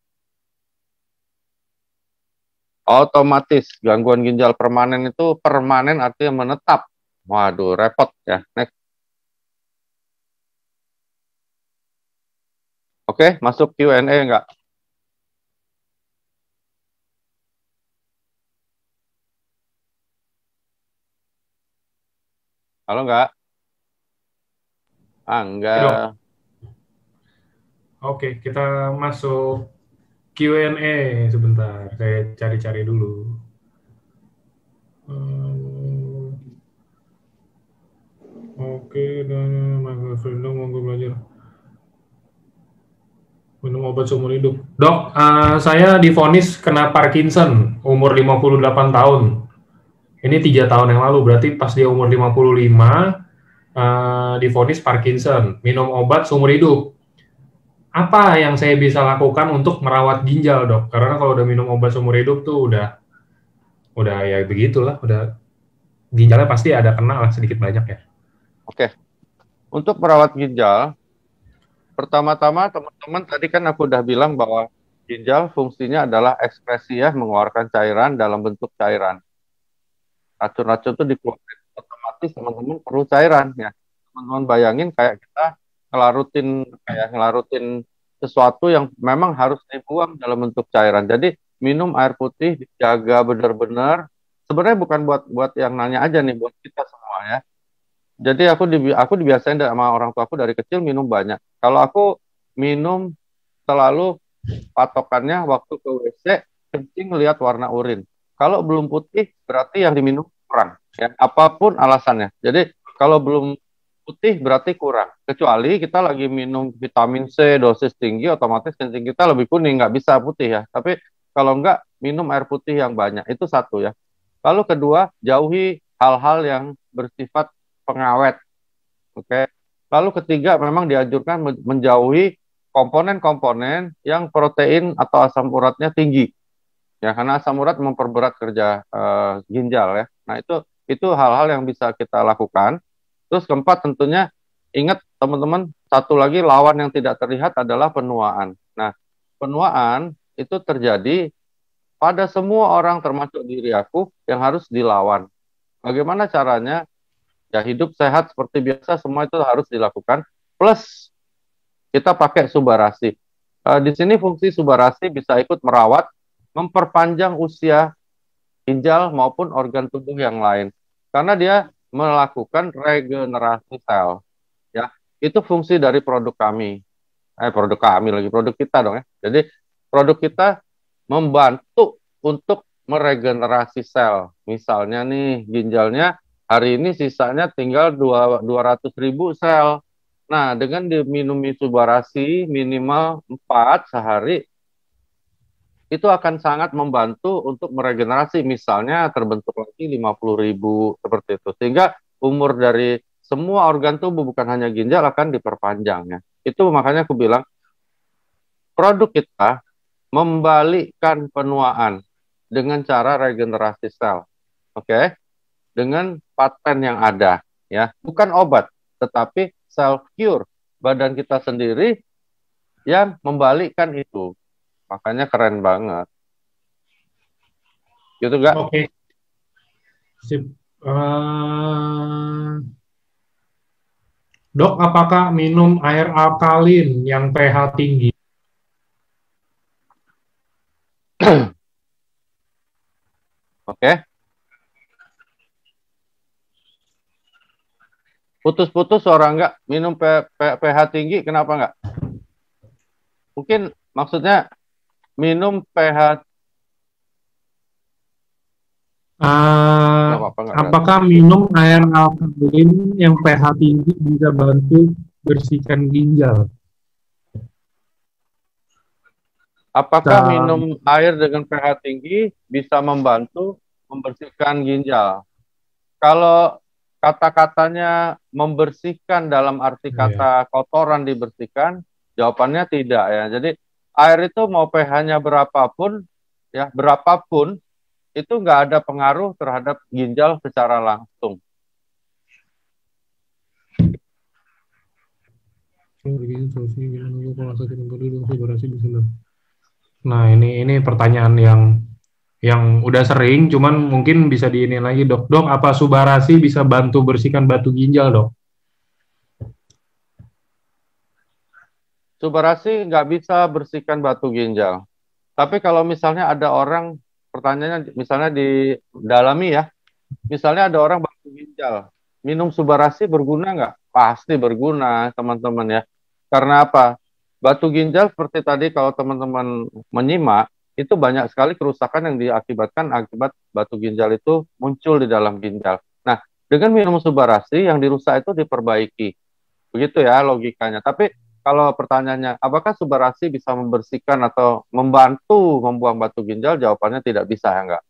Otomatis gangguan ginjal permanen itu permanen artinya menetap. Waduh, repot ya. Next. Oke, masuk Q&A enggak? Halo enggak? Enggak. Oke, kita masuk Q&A sebentar. Saya cari-cari dulu. Oke, dan monggo belajar. Minum obat seumur hidup. Dok, saya divonis kena Parkinson umur 58 tahun. Ini 3 tahun yang lalu, berarti pas dia umur 55, divonis Parkinson. Minum obat seumur hidup. Apa yang saya bisa lakukan untuk merawat ginjal, dok? Karena kalau udah minum obat seumur hidup tuh udah ya begitulah, udah ginjalnya pasti ada kena lah sedikit banyak ya. Oke. Untuk merawat ginjal, pertama-tama teman-teman tadi kan aku udah bilang bahwa ginjal fungsinya adalah ekskresi ya, mengeluarkan cairan dalam bentuk cairan. Racun-racun itu dikeluarkan otomatis teman-teman perlu cairan ya. Teman-teman bayangin kayak kita ngelarutin sesuatu yang memang harus dibuang dalam bentuk cairan. Jadi minum air putih dijaga benar-benar. Sebenarnya bukan buat yang nanya aja nih, buat kita semua ya. Jadi aku dibiasain sama orang tua aku dari kecil minum banyak. Kalau aku minum selalu patokannya waktu ke WC kencing lihat warna urin. Kalau belum putih berarti yang diminum kurang. Ya, apapun alasannya. Jadi kalau belum putih berarti kurang. Kecuali kita lagi minum vitamin C dosis tinggi, otomatis kencing kita lebih kuning, nggak bisa putih ya. Tapi kalau nggak, minum air putih yang banyak. Itu satu ya. Lalu kedua, jauhi hal-hal yang bersifat pengawet. Oke. Lalu ketiga, memang dianjurkan menjauhi komponen-komponen yang protein atau asam uratnya tinggi. Ya, karena asam urat memperberat kerja ginjal ya. Nah, itu hal-hal yang bisa kita lakukan. Terus keempat tentunya ingat teman-teman, satu lagi lawan yang tidak terlihat adalah penuaan. Nah, penuaan itu terjadi pada semua orang termasuk diri aku yang harus dilawan. Bagaimana caranya? Ya hidup sehat seperti biasa, semua itu harus dilakukan. Plus kita pakai subarasi. Di sini fungsi subarasi bisa ikut merawat, memperpanjang usia ginjal maupun organ tubuh yang lain. karena dia melakukan regenerasi sel. Ya, itu fungsi dari produk kami. Produk kami lagi, produk kita dong ya. Jadi produk kita membantu untuk meregenerasi sel. Misalnya nih ginjalnya hari ini sisanya tinggal 200.000 sel. Nah, dengan diminum Isubarasi minimal 4 sehari, itu akan sangat membantu untuk meregenerasi. Misalnya terbentuk lagi 50.000 seperti itu. Sehingga umur dari semua organ tubuh bukan hanya ginjal akan diperpanjang ya. Itu makanya aku bilang produk kita membalikkan penuaan dengan cara regenerasi sel. Oke? Dengan paten yang ada ya. Bukan obat, tetapi self cure. Badan kita sendiri yang membalikkan itu. Makanya keren banget. Gitu gak? Oke. Sip. Dok, apakah minum air alkalin yang pH tinggi? Oke. Putus-putus orang nggak minum pH tinggi, kenapa nggak? Mungkin maksudnya minum pH. Nggak apa-apa, nggak ada. Apakah minum air alkalin yang pH tinggi bisa bantu bersihkan ginjal? Apakah minum air dengan pH tinggi bisa membantu membersihkan ginjal? Kalau kata-katanya membersihkan dalam arti kata kotoran dibersihkan, jawabannya tidak ya. Jadi air itu mau pH-nya berapapun, ya berapapun, itu nggak ada pengaruh terhadap ginjal secara langsung. Nah, ini pertanyaan yang udah sering, cuman mungkin bisa diinin lagi, dok. Dok, apa Subarasi bisa bantu bersihkan batu ginjal, dok? Subarasi nggak bisa bersihkan batu ginjal. Tapi kalau misalnya ada orang, pertanyaannya misalnya didalami ya, misalnya ada orang batu ginjal, minum Subarasi berguna nggak? Pasti berguna, teman-teman ya. Karena apa? Batu ginjal seperti tadi kalau teman-teman menyimak, itu banyak sekali kerusakan yang diakibatkan akibat batu ginjal itu muncul di dalam ginjal. Nah, dengan minum Subarasi yang dirusak itu diperbaiki. Begitu ya logikanya. Tapi kalau pertanyaannya, apakah Subarasi bisa membersihkan atau membantu membuang batu ginjal? Jawabannya tidak bisa, ya enggak?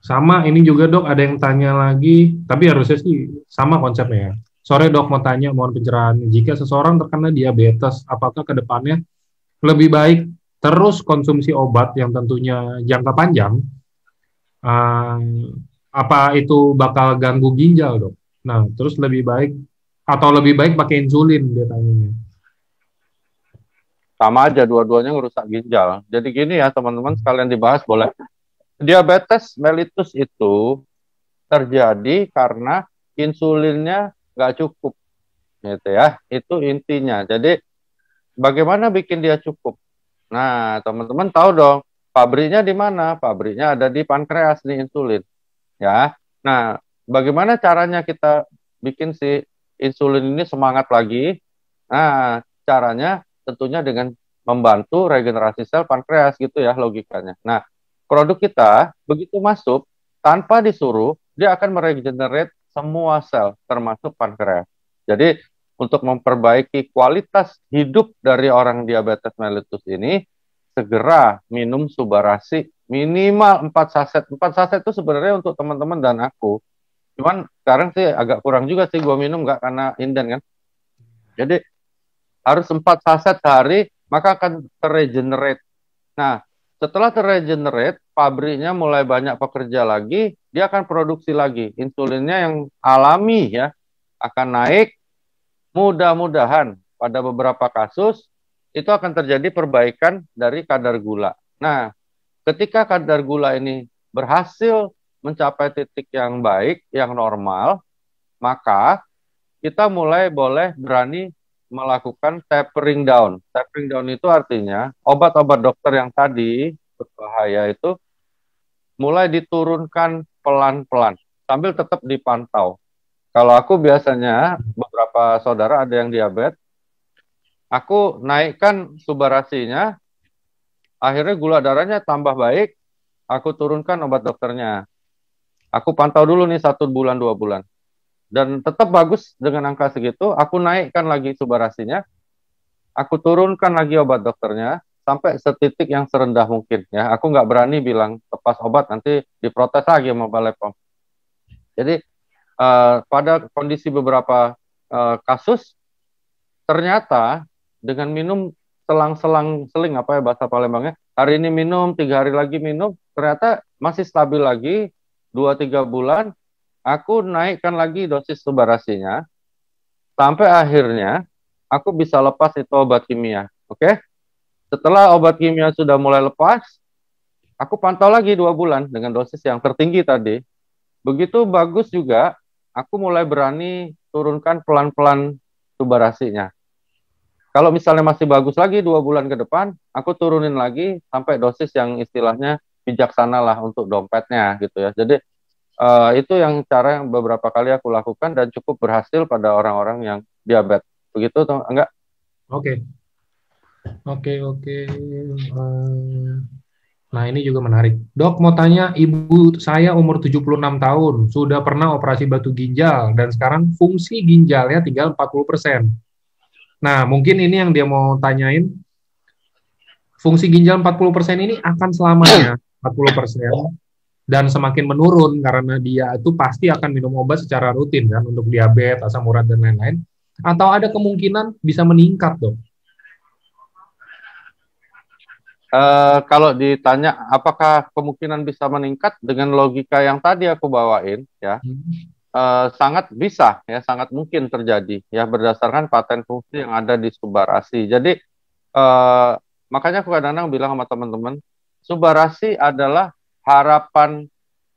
Sama, ini juga dok, ada yang tanya lagi, tapi harusnya sih sama konsepnya ya. Sore dok, mau tanya, mohon pencerahan. Jika seseorang terkena diabetes, apakah ke depannya lebih baik terus konsumsi obat yang tentunya jangka panjang, apa itu bakal ganggu ginjal dok? Nah, terus lebih baik atau lebih baik pakai insulin, dia tanyanya. Sama aja, dua-duanya ngerusak ginjal. Jadi gini ya teman-teman, sekalian dibahas boleh. Diabetes mellitus itu terjadi karena insulinnya nggak cukup, gitu ya. Itu intinya. Jadi bagaimana bikin dia cukup? Nah, teman-teman tahu dong, pabriknya di mana? Pabriknya ada di pankreas nih insulin, ya. Nah, bagaimana caranya kita bikin si insulin ini semangat lagi? Nah, caranya tentunya dengan membantu regenerasi sel pankreas gitu ya logikanya. Nah, produk kita begitu masuk tanpa disuruh dia akan meregenerate semua sel termasuk pankreas. Jadi untuk memperbaiki kualitas hidup dari orang diabetes mellitus ini segera minum Subarasi minimal 4 saset. 4 saset itu sebenarnya untuk teman-teman dan aku. Cuman sekarang sih agak kurang juga sih gue minum nggak karena inden kan. Jadi harus 4 saset sehari maka akan terregenerate. Nah, setelah terregenerate, pabriknya mulai banyak pekerja lagi, dia akan produksi lagi. Insulinnya yang alami ya, akan naik. Mudah-mudahan pada beberapa kasus, itu akan terjadi perbaikan dari kadar gula. Nah, ketika kadar gula ini berhasil mencapai titik yang baik, yang normal, maka kita mulai boleh berani melakukan tapering down. Tapering down itu artinya obat-obat dokter yang tadi berbahaya itu mulai diturunkan pelan-pelan sambil tetap dipantau. Kalau aku biasanya beberapa saudara ada yang diabetes, aku naikkan subarasinya, akhirnya gula darahnya tambah baik, aku turunkan obat dokternya. Aku pantau dulu nih 1 bulan 2 bulan. Dan tetap bagus dengan angka segitu, aku naikkan lagi subarasinya, aku turunkan lagi obat dokternya, sampai setitik yang serendah mungkin. Ya, aku nggak berani bilang lepas obat, nanti diprotes lagi sama Balai POM. Jadi, pada kondisi beberapa kasus, ternyata dengan minum selang-seling apa ya bahasa Palembangnya, hari ini minum, 3 hari lagi minum, ternyata masih stabil lagi, 2-3 bulan, aku naikkan lagi dosis subarasinya, sampai akhirnya aku bisa lepas itu obat kimia. Oke? Setelah obat kimia sudah mulai lepas, aku pantau lagi 2 bulan dengan dosis yang tertinggi tadi. Begitu bagus juga, aku mulai berani turunkan pelan-pelan subarasinya. Kalau misalnya masih bagus lagi 2 bulan ke depan, aku turunin lagi sampai dosis yang istilahnya bijaksana lah untuk dompetnya gitu ya. Jadi itu yang cara yang beberapa kali aku lakukan dan cukup berhasil pada orang-orang yang diabetes. Begitu atau enggak? Oke, oke, oke. Nah, ini juga menarik. Dok, mau tanya, ibu saya umur 76 tahun, sudah pernah operasi batu ginjal, dan sekarang fungsi ginjalnya tinggal 40%. Nah, mungkin ini yang dia mau tanyain, fungsi ginjal 40% ini akan selamanya 40%, dan semakin menurun karena dia itu pasti akan minum obat secara rutin kan, untuk diabetes, asam urat, dan lain-lain. Atau ada kemungkinan bisa meningkat, dok? Kalau ditanya apakah kemungkinan bisa meningkat dengan logika yang tadi aku bawain, ya, sangat bisa, ya, sangat mungkin terjadi, ya, berdasarkan paten fungsi yang ada di subarasi. Jadi makanya aku kadang-kadang bilang sama teman-teman, subarasi adalah harapan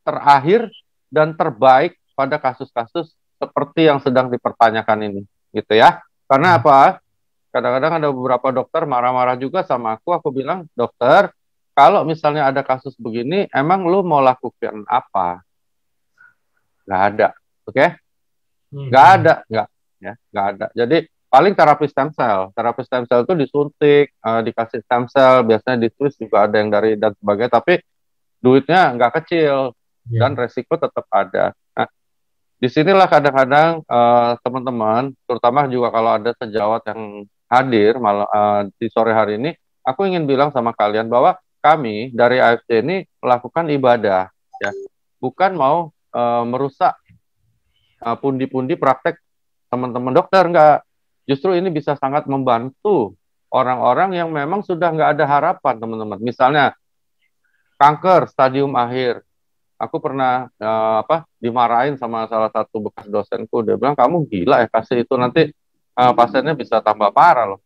terakhir dan terbaik pada kasus-kasus seperti yang sedang dipertanyakan ini, gitu ya. Karena apa? Kadang-kadang ada beberapa dokter marah-marah juga sama aku bilang, dokter, kalau misalnya ada kasus begini, emang lu mau lakukan apa? Nggak ada, oke? Okay? Nggak ada, nggak ada. Jadi paling terapi stem cell itu disuntik, dikasih stem cell, biasanya di Swiss juga ada yang dari dan sebagainya, tapi duitnya nggak kecil dan resiko tetap ada. Nah, disinilah kadang-kadang teman-teman, terutama juga kalau ada sejawat yang hadir malam di sore hari ini, aku ingin bilang sama kalian bahwa kami dari AFC ini melakukan ibadah, ya, bukan mau merusak pundi-pundi praktek teman-teman dokter, enggak. Justru ini bisa sangat membantu orang-orang yang memang sudah nggak ada harapan, teman-teman. Misalnya kanker stadium akhir, aku pernah dimarahin sama salah satu bekas dosenku, dia bilang, kamu gila ya kasih itu, nanti pasiennya bisa tambah parah loh,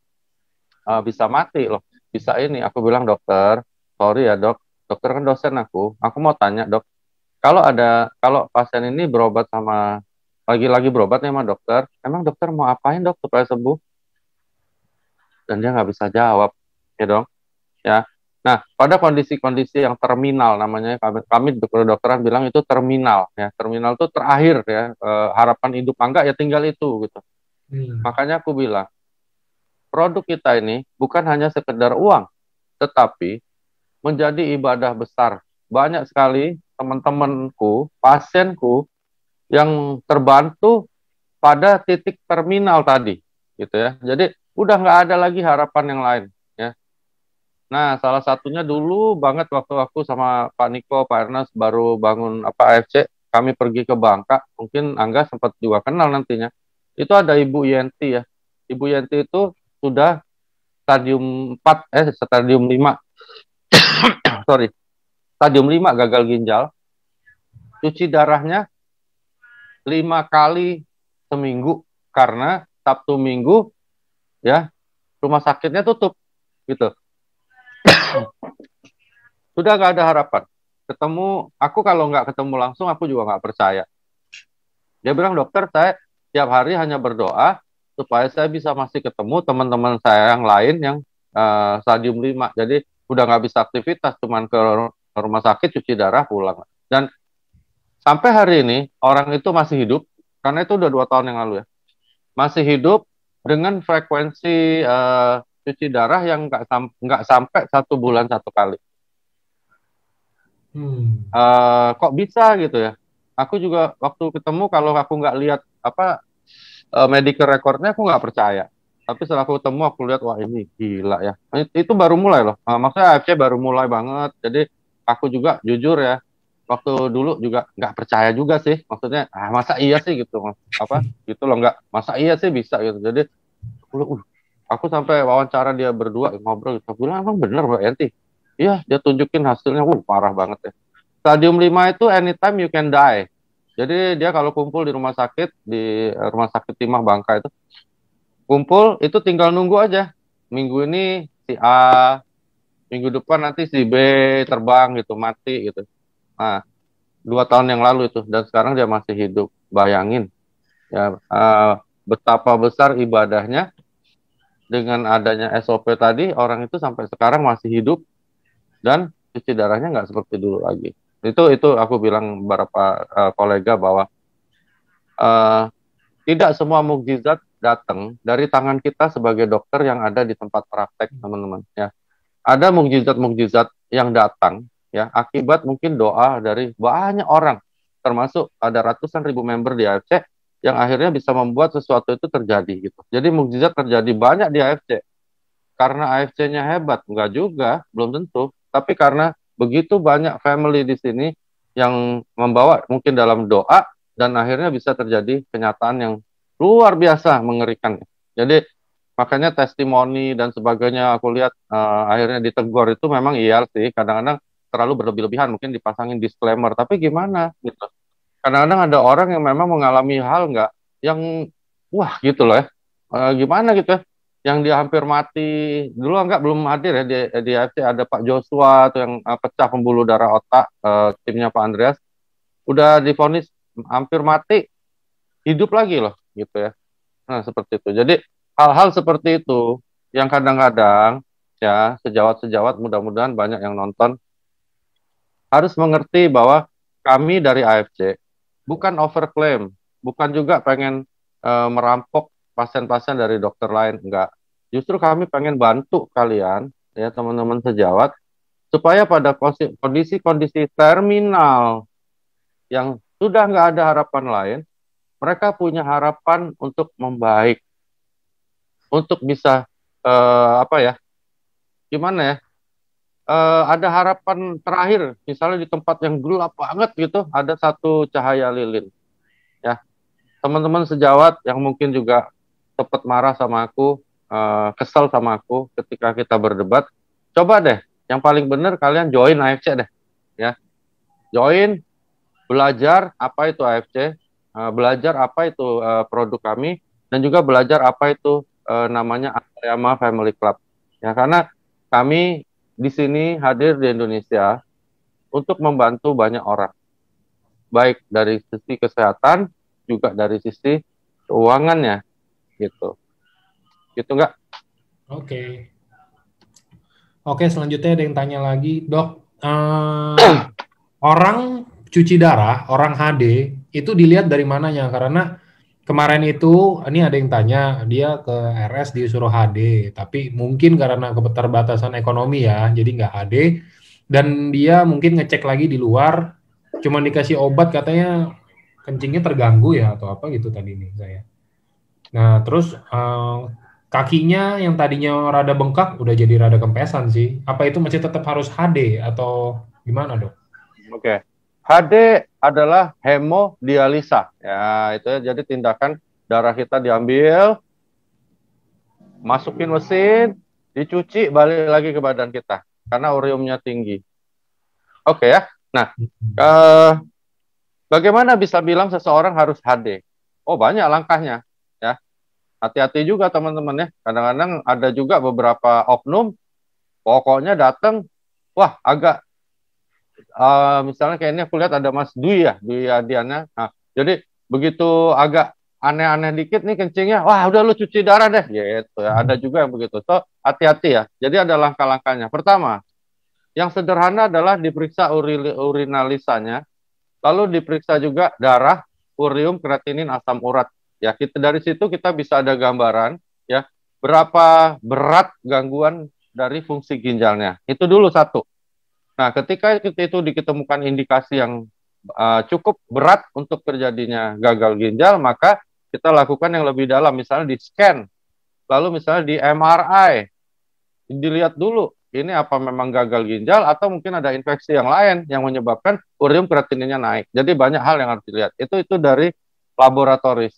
bisa mati loh, bisa ini. Aku bilang, dokter, sorry ya dok, dokter kan dosen aku mau tanya dok, kalau pasien ini berobat sama, lagi-lagi berobat sama dokter, emang dokter mau apain dok supaya sembuh? Dan dia nggak bisa jawab, ya dong, ya. Nah, pada kondisi-kondisi yang terminal, namanya kami kedokteran bilang itu terminal, ya. Terminal itu terakhir, ya, harapan hidup enggak ya tinggal itu gitu. Makanya aku bilang, produk kita ini bukan hanya sekedar uang, tetapi menjadi ibadah besar. Banyak sekali teman-temanku, pasienku yang terbantu pada titik terminal tadi, gitu ya. Jadi udah nggak ada lagi harapan yang lain, ya. Nah, salah satunya dulu banget waktu aku sama Pak Niko, Pak Ernest baru bangun AFC, kami pergi ke Bangka, mungkin Angga sempat juga kenal nantinya. Itu ada Ibu Yenti, ya. Ibu Yenti itu sudah stadium 4, stadium 5. Sorry. Stadium 5 gagal ginjal. Cuci darahnya 5 kali seminggu karena Sabtu Minggu, ya, rumah sakitnya tutup gitu. Sudah nggak ada harapan. Ketemu aku, kalau nggak ketemu langsung aku juga nggak percaya. Dia bilang, dokter, saya tiap hari hanya berdoa, supaya saya bisa masih ketemu teman-teman saya yang lain yang stadium 5. Jadi udah nggak bisa aktivitas, cuman ke rumah sakit cuci darah pulang. Dan sampai hari ini orang itu masih hidup, karena itu udah 2 tahun yang lalu ya, masih hidup dengan frekuensi cuci darah yang nggak sampai 1 bulan 1 kali. Kok bisa gitu ya? Aku juga waktu ketemu, kalau aku nggak lihat apa medical recordnya, aku nggak percaya. Tapi setelah aku ketemu, aku lihat, wah ini gila ya. Itu baru mulai loh. Maksudnya AFC baru mulai banget. Jadi aku juga jujur ya, waktu dulu juga nggak percaya juga sih. Maksudnya, masa iya sih gitu, apa gitu loh, nggak masa iya sih bisa gitu. Jadi aku sampai wawancara dia berdua ngobrol gitu. Aku bilang, emang bener Mbak Yanti? Iya, dia tunjukin hasilnya, parah banget ya. Stadium 5 itu anytime you can die. Jadi dia kalau kumpul di rumah sakit, di rumah sakit Timah Bangka itu, kumpul itu tinggal nunggu aja. Minggu ini si A, minggu depan nanti si B terbang gitu, mati gitu. Nah, 2 tahun yang lalu itu, dan sekarang dia masih hidup. Bayangin ya, betapa besar ibadahnya. Dengan adanya SOP tadi, orang itu sampai sekarang masih hidup dan cuci darahnya nggak seperti dulu lagi. Itu aku bilang beberapa kolega bahwa tidak semua mukjizat datang dari tangan kita sebagai dokter yang ada di tempat praktek, teman-teman ya. Ada mukjizat-mukjizat yang datang ya akibat mungkin doa dari banyak orang, termasuk ada ratusan ribu member di AFC yang akhirnya bisa membuat sesuatu itu terjadi gitu. Jadi mukjizat terjadi banyak di AFC karena AFC-nya hebat, enggak juga, belum tentu, tapi karena begitu banyak family di sini yang membawa mungkin dalam doa, dan akhirnya bisa terjadi kenyataan yang luar biasa mengerikan. Jadi makanya testimoni dan sebagainya aku lihat akhirnya ditegur itu memang iya sih, kadang-kadang terlalu berlebih-lebihan, mungkin dipasangin disclaimer, tapi gimana gitu. Kadang-kadang ada orang yang memang mengalami hal nggak yang wah gitu loh ya, gimana gitu ya, yang dia hampir mati dulu, enggak belum hadir ya di AFC, ada Pak Joshua tuh yang pecah pembuluh darah otak, timnya Pak Andreas, udah divonis hampir mati, hidup lagi loh gitu ya. Nah seperti itu. Jadi hal-hal seperti itu yang kadang-kadang ya sejawat-sejawat, mudah-mudahan banyak yang nonton, harus mengerti bahwa kami dari AFC bukan overclaim, bukan juga pengen merampok pasien-pasien dari dokter lain, enggak. Justru kami pengen bantu kalian, ya teman-teman sejawat, supaya pada kondisi-kondisi terminal yang sudah nggak ada harapan lain, mereka punya harapan untuk membaik, untuk bisa apa ya, gimana ya, ada harapan terakhir, misalnya di tempat yang gelap banget gitu, ada satu cahaya lilin. Ya, teman-teman sejawat yang mungkin juga sempat marah sama aku, kesel sama aku ketika kita berdebat, coba deh, yang paling benar kalian join AFC deh, ya, join, belajar apa itu AFC, belajar apa itu produk kami, dan juga belajar apa itu namanya Ayama Family Club. Ya, karena kami di sini hadir di Indonesia untuk membantu banyak orang, baik dari sisi kesehatan, juga dari sisi keuangannya, gitu. Gitu nggak? Oke. Oke, selanjutnya ada yang tanya lagi, Dok, orang cuci darah, orang HD, itu dilihat dari mananya? Karena kemarin itu, ini ada yang tanya, dia ke RS disuruh HD, tapi mungkin karena keterbatasan ekonomi ya, jadi nggak HD, dan dia mungkin ngecek lagi di luar, cuma dikasih obat katanya kencingnya terganggu ya, atau apa gitu tadi nih saya. Nah, terus kakinya yang tadinya rada bengkak, udah jadi rada kempesan sih. Apa itu masih tetap harus HD atau gimana, Dok? Oke. HD adalah hemodialisa. Ya, itu ya. Jadi tindakan darah kita diambil, masukin mesin, dicuci, balik lagi ke badan kita. Karena ureumnya tinggi. Oke ya. Nah, bagaimana bisa bilang seseorang harus HD? Oh, banyak langkahnya. Ya, hati-hati juga teman-teman ya. Kadang-kadang ada juga beberapa oknum, pokoknya datang, wah agak misalnya kayak ini aku lihat ada Mas Dwi ya, Dwi Adiana. Nah, jadi begitu agak aneh-aneh dikit nih kencingnya, wah udah lu cuci darah deh, gitu ya. Ada juga yang begitu. So, hati-hati ya. Jadi ada langkah-langkahnya. Pertama, yang sederhana adalah diperiksa urinalisanya, lalu diperiksa juga darah, urium, kreatinin, asam urat. Ya, kita dari situ kita bisa ada gambaran ya berapa berat gangguan dari fungsi ginjalnya. Itu dulu satu. Nah, ketika itu ditemukan indikasi yang cukup berat untuk terjadinya gagal ginjal, maka kita lakukan yang lebih dalam, misalnya di scan, lalu misalnya di MRI, dilihat dulu ini apa memang gagal ginjal atau mungkin ada infeksi yang lain yang menyebabkan urium kreatininnya naik. Jadi banyak hal yang harus dilihat. Itu dari laboratoris.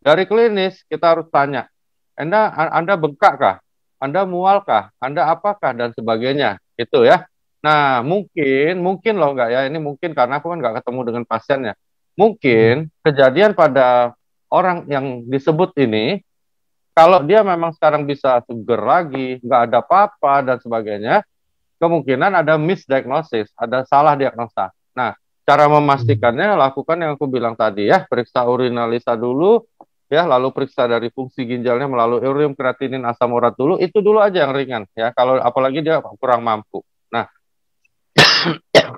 Dari klinis kita harus tanya, Anda bengkak kah? Anda mual kah? Anda apakah? Dan sebagainya. Itu ya. Nah, mungkin loh enggak ya, ini mungkin karena aku kan nggak ketemu dengan pasiennya. Mungkin kejadian pada orang yang disebut ini, kalau dia memang sekarang bisa seger lagi, nggak ada apa-apa dan sebagainya, kemungkinan ada misdiagnosis, ada salah diagnosa. Nah, cara memastikannya lakukan yang aku bilang tadi ya, periksa urinalisa dulu, ya, lalu periksa dari fungsi ginjalnya melalui urium, kreatinin, asam urat dulu, itu dulu aja yang ringan ya, kalau apalagi dia kurang mampu. Nah,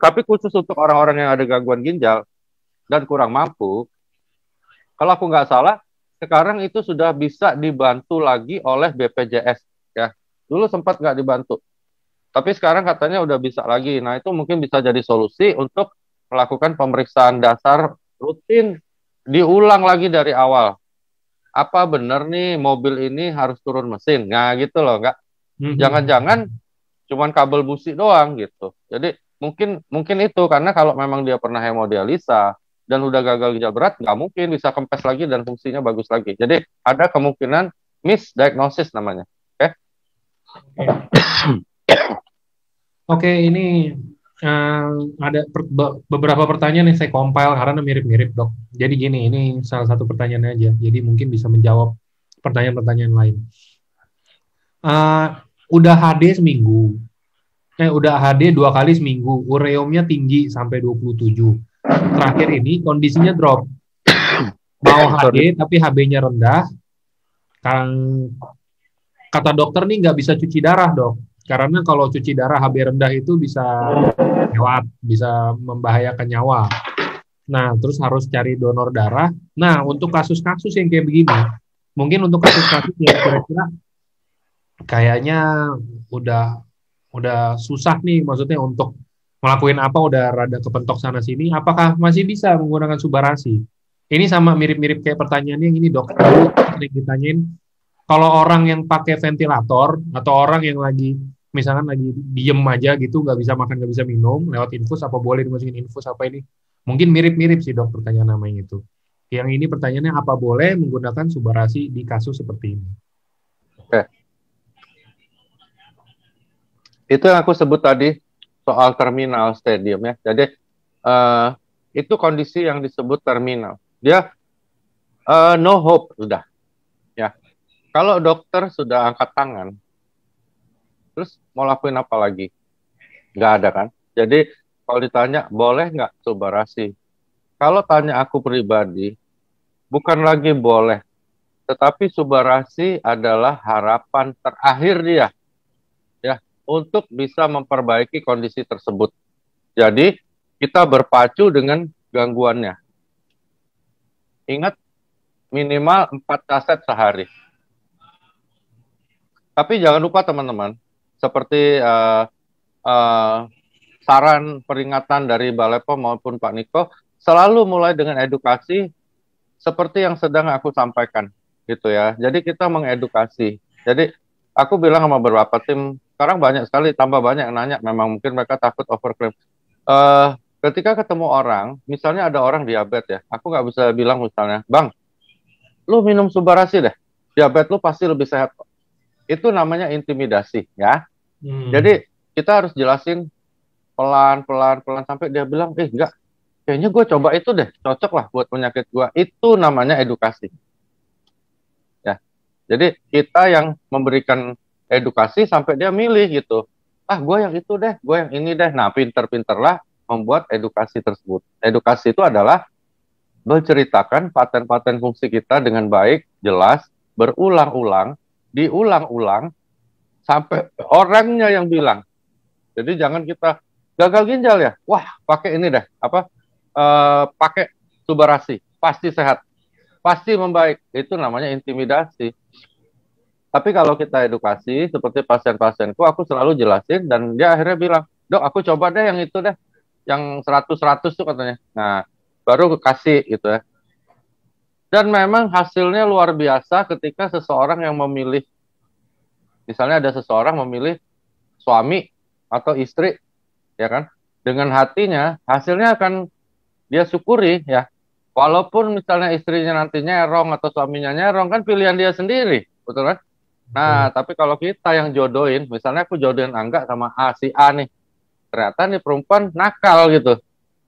tapi khusus untuk orang-orang yang ada gangguan ginjal dan kurang mampu, kalau aku nggak salah, sekarang itu sudah bisa dibantu lagi oleh BPJS ya. Dulu sempat nggak dibantu, tapi sekarang katanya udah bisa lagi. Nah, itu mungkin bisa jadi solusi untuk melakukan pemeriksaan dasar rutin, diulang lagi dari awal. Apa benar nih mobil ini harus turun mesin? Nah, gitu loh, nggak? Jangan-jangan cuman kabel busi doang gitu. Jadi mungkin itu karena kalau memang dia pernah hemodialisa dan udah gagal ginjal berat, nggak mungkin bisa kempes lagi dan fungsinya bagus lagi. Jadi ada kemungkinan misdiagnosis namanya. Oke? Oke, ini ada beberapa pertanyaan yang saya compile karena mirip-mirip, Dok. Jadi gini, ini salah satu pertanyaan aja. Jadi mungkin bisa menjawab pertanyaan-pertanyaan lain. Udah HD seminggu. Udah HD 2 kali seminggu. Ureumnya tinggi sampai 27. Terakhir ini kondisinya drop. Mau HD tapi HB-nya rendah. Kata dokter nih nggak bisa cuci darah, Dok. Karena kalau cuci darah HB rendah itu bisa lewat, bisa membahayakan nyawa. Nah, terus harus cari donor darah. Nah, untuk kasus-kasus yang kayak begini, mungkin untuk kasus-kasus yang kira-kira kayaknya udah susah nih, maksudnya untuk ngelakuin apa, udah rada kepentok sana sini, apakah masih bisa menggunakan subarasi? Ini sama mirip-mirip kayak pertanyaannya yang ini, Dok. Dulu sering ditanyain, kalau orang yang pakai ventilator atau orang yang misalkan lagi diem aja gitu, nggak bisa makan, nggak bisa minum, lewat infus, apa boleh dimasukin infus apa ini? Mungkin mirip-mirip sih, Dok, pertanyaan namanya itu. Yang ini pertanyaannya, apa boleh menggunakan subarasi di kasus seperti ini? Oke. Itu yang aku sebut tadi soal terminal stadium ya. Jadi itu kondisi yang disebut terminal. Dia no hope sudah. Ya. Kalau dokter sudah angkat tangan, terus mau lakuin apa lagi? Nggak ada kan? Jadi kalau ditanya boleh nggak subarasi? Kalau tanya aku pribadi, bukan lagi boleh, tetapi subarasi adalah harapan terakhir dia ya untuk bisa memperbaiki kondisi tersebut. Jadi kita berpacu dengan gangguannya. Ingat minimal 4 kaset sehari. Tapi jangan lupa teman-teman, seperti saran peringatan dari Balai POM maupun Pak Niko, selalu mulai dengan edukasi seperti yang sedang aku sampaikan gitu ya. Jadi kita mengedukasi. Jadi aku bilang sama beberapa tim, sekarang banyak sekali, tambah banyak yang nanya, memang mungkin mereka takut overclaim. Ketika ketemu orang, misalnya ada orang diabetes ya, aku nggak bisa bilang misalnya, Bang, lu minum subarasi deh, diabetes lu pasti lebih sehat. Itu namanya intimidasi ya. Jadi kita harus jelasin pelan-pelan sampai dia bilang, enggak, kayaknya gue coba itu deh, cocok lah buat penyakit gue. Itu namanya edukasi. Ya. Jadi kita yang memberikan edukasi sampai dia milih gitu. Gue yang itu deh, gue yang ini deh. Nah, pinter-pinterlah membuat edukasi tersebut. Edukasi itu adalah menceritakan paten-paten fungsi kita dengan baik, jelas, berulang-ulang, diulang-ulang, sampai orangnya yang bilang. Jadi jangan kita gagal ginjal ya, wah pakai ini deh, pakai Subarasi, pasti sehat, pasti membaik. Itu namanya intimidasi. Tapi kalau kita edukasi, seperti pasien-pasienku, aku selalu jelasin, dan dia akhirnya bilang, dok aku coba deh yang itu deh, yang 100-100 tuh katanya. Nah, baru kasih gitu ya. Dan memang hasilnya luar biasa ketika seseorang yang memilih, misalnya ada seseorang memilih suami atau istri, ya kan, dengan hatinya, hasilnya akan dia syukuri ya. Walaupun misalnya istrinya nanti nyerong atau suaminya nyerong, kan pilihan dia sendiri, betul kan? Nah, tapi kalau kita yang jodohin, misalnya aku jodohin Angga sama si A nih, ternyata nih perempuan nakal gitu,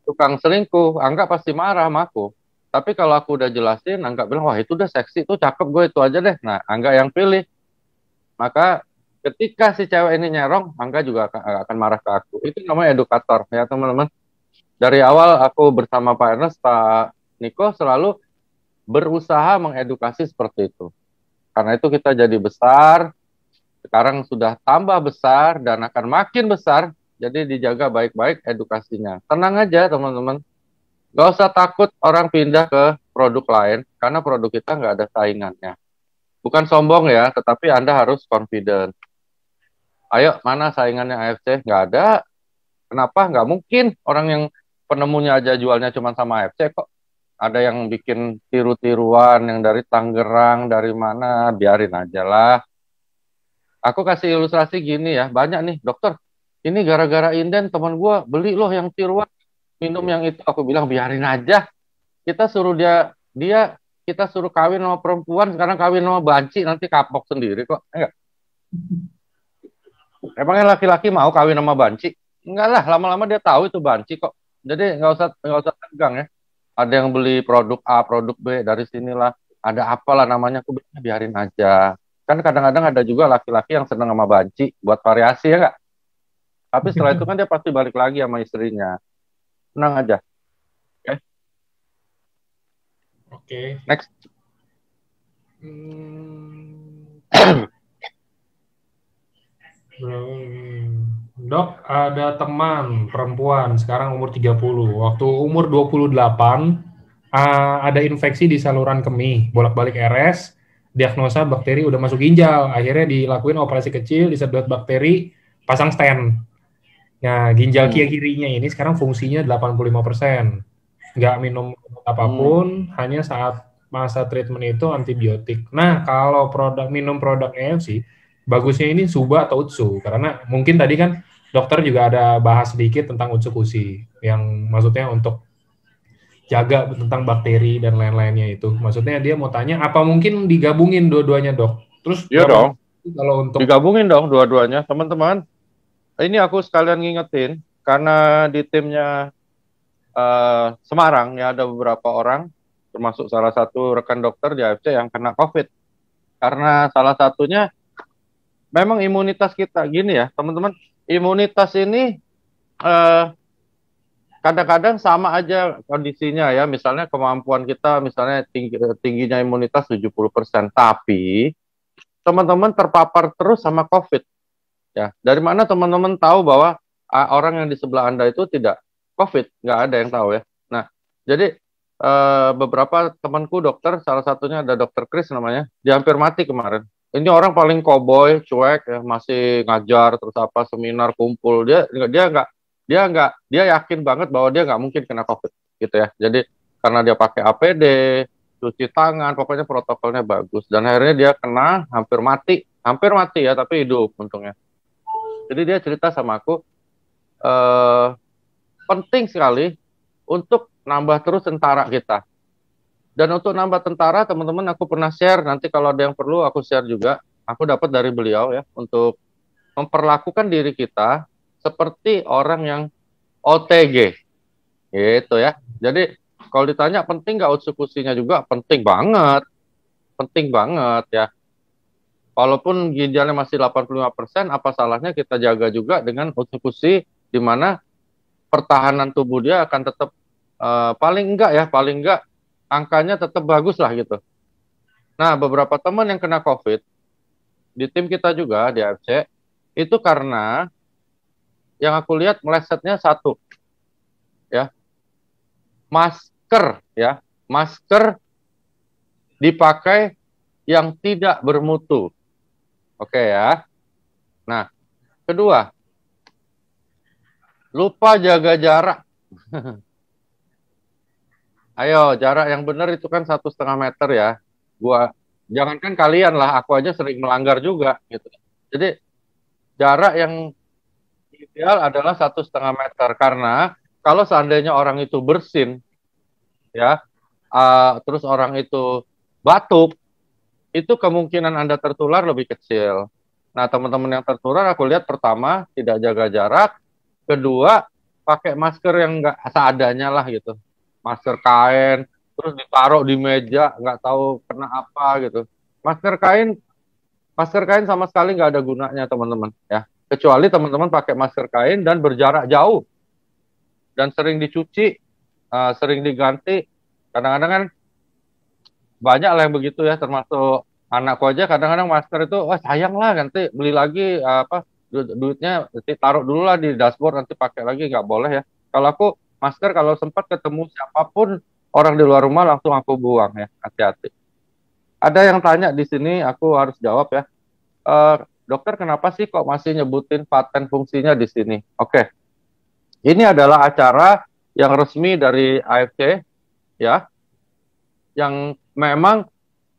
tukang selingkuh, Angga pasti marah sama aku. Tapi kalau aku udah jelasin, Angga bilang, wah itu udah seksi, itu cakep, gue itu aja deh. Nah, Angga yang pilih. Maka ketika si cewek ini nyerong, Angga juga akan marah ke aku. Itu namanya edukator, ya teman-teman. Dari awal aku bersama Pak Ernest, Pak Niko selalu berusaha mengedukasi seperti itu. Karena itu kita jadi besar, sekarang sudah tambah besar dan akan makin besar, jadi dijaga baik-baik edukasinya. Tenang aja teman-teman, gak usah takut orang pindah ke produk lain, karena produk kita nggak ada saingannya. Bukan sombong ya, tetapi Anda harus confident. Ayo, mana saingannya AFC? Nggak ada. Kenapa? Nggak mungkin orang yang penemunya aja jualnya cuma sama AFC kok. Ada yang bikin tiru-tiruan, yang dari Tangerang, dari mana, biarin aja lah. Aku kasih ilustrasi gini ya, banyak nih, dokter, ini gara-gara inden teman gue beli loh yang tiruan, minum yang itu. Aku bilang biarin aja, kita suruh kita suruh kawin sama perempuan, sekarang kawin sama banci, nanti kapok sendiri kok. Enggak. Emangnya laki-laki mau kawin sama banci? Enggak lah, lama-lama dia tahu itu banci kok. Jadi nggak usah tegang ya. Ada yang beli produk A, produk B dari sinilah, ada apalah namanya, aku biarin aja. Kan kadang-kadang ada juga laki-laki yang seneng sama banci buat variasi ya nggak? Tapi setelah itu kan dia pasti balik lagi sama istrinya. Tenang aja. Oke. Oke. Next. Dok, ada teman perempuan sekarang umur 30. Waktu umur 28 ada infeksi di saluran kemih, bolak-balik RS, diagnosa bakteri udah masuk ginjal. Akhirnya dilakuin operasi kecil, disedot bakteri, pasang stent. Nah, ginjal kirinya ini sekarang fungsinya 85%. Nggak minum apapun, hanya saat masa treatment itu antibiotik. Nah, kalau minum produk AFC, bagusnya ini Suba atau Utsu, karena mungkin tadi kan dokter juga ada bahas sedikit tentang Utsukushi, yang maksudnya untuk jaga tentang bakteri dan lain-lainnya itu. Maksudnya dia mau tanya, apa mungkin digabungin dua-duanya, dok? Terus iya dong, kalau untuk digabungin dong dua-duanya, teman-teman. Ini aku sekalian ngingetin, karena di timnya Semarang ya ada beberapa orang, termasuk salah satu rekan dokter di AFC yang kena COVID. Karena salah satunya memang imunitas kita gini ya, teman-teman. Imunitas ini kadang-kadang sama aja kondisinya ya. Misalnya kemampuan kita misalnya tingginya imunitas 70%, tapi teman-teman terpapar terus sama COVID. Ya, dari mana teman-teman tahu bahwa orang yang di sebelah Anda itu tidak COVID? Nggak ada yang tahu ya. Nah, jadi beberapa temanku dokter, salah satunya ada dokter Chris namanya, dia hampir mati kemarin. Ini orang paling cowboy, cuek ya, masih ngajar terus apa seminar kumpul. Dia yakin banget bahwa dia nggak mungkin kena COVID gitu ya. Jadi karena dia pakai APD, cuci tangan, pokoknya protokolnya bagus. Dan akhirnya dia kena hampir mati ya, tapi hidup untungnya. Jadi dia cerita sama aku, penting sekali untuk nambah terus tentara kita. Dan untuk nambah tentara, teman-teman, aku pernah share, nanti kalau ada yang perlu aku share juga, aku dapat dari beliau ya, untuk memperlakukan diri kita seperti orang yang OTG. Gitu ya. Jadi kalau ditanya penting nggak Utsukushinya juga, penting banget ya. Walaupun ginjalnya masih 85%, apa salahnya kita jaga juga dengan Utsukushi, di mana pertahanan tubuh dia akan tetap paling enggak angkanya tetap bagus lah gitu. Nah, beberapa teman yang kena COVID di tim kita juga di AFC itu karena yang aku lihat melesetnya satu, ya, masker, ya, masker dipakai yang tidak bermutu. Oke ya. Nah, kedua, lupa jaga jarak. Ayo, jarak yang benar itu kan 1,5 meter ya. Jangankan kalian lah, aku aja sering melanggar juga gitu. Jadi jarak yang ideal adalah 1,5 meter karena kalau seandainya orang itu bersin, ya, terus orang itu batuk, itu kemungkinan Anda tertular lebih kecil. Nah, teman-teman yang tertular aku lihat pertama tidak jaga jarak, kedua pakai masker yang nggak seadanya lah gitu, masker kain, terus ditaruh di meja nggak tahu kena apa gitu. Masker kain, masker kain sama sekali nggak ada gunanya teman-teman ya, kecuali teman-teman pakai masker kain dan berjarak jauh dan sering dicuci, sering diganti. Kadang-kadang kan banyak lah yang begitu ya, termasuk anakku aja kadang-kadang masker itu, wah sayang lah nanti beli lagi, apa duitnya taruh dulu lah di dashboard nanti pakai lagi, nggak boleh ya. Kalau aku masker kalau sempat ketemu siapapun orang di luar rumah langsung aku buang ya, hati-hati. Ada yang tanya di sini, aku harus jawab ya. Dokter kenapa sih kok masih nyebutin paten fungsinya di sini? Oke, ini adalah acara yang resmi dari AFC ya, yang memang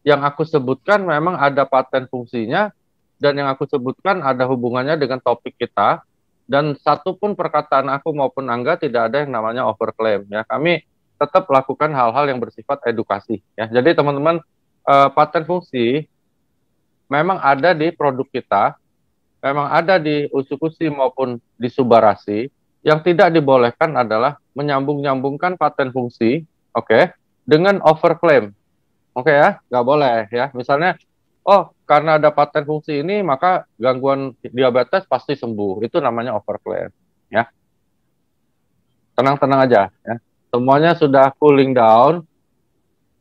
yang aku sebutkan memang ada paten fungsinya, dan yang aku sebutkan ada hubungannya dengan topik kita, dan satu pun perkataan aku maupun Angga tidak ada yang namanya overclaim ya. Kami tetap lakukan hal-hal yang bersifat edukasi ya. Jadi teman-teman, paten fungsi memang ada di produk kita, memang ada di Utsukushi maupun di Subarasi. Yang tidak dibolehkan adalah menyambung-nyambungkan paten fungsi, oke, dengan overclaim. Oke ya, nggak boleh ya. Misalnya, oh karena ada paten fungsi ini maka gangguan diabetes pasti sembuh. Itu namanya overclaim. Ya, tenang-tenang aja. Ya. Semuanya sudah cooling down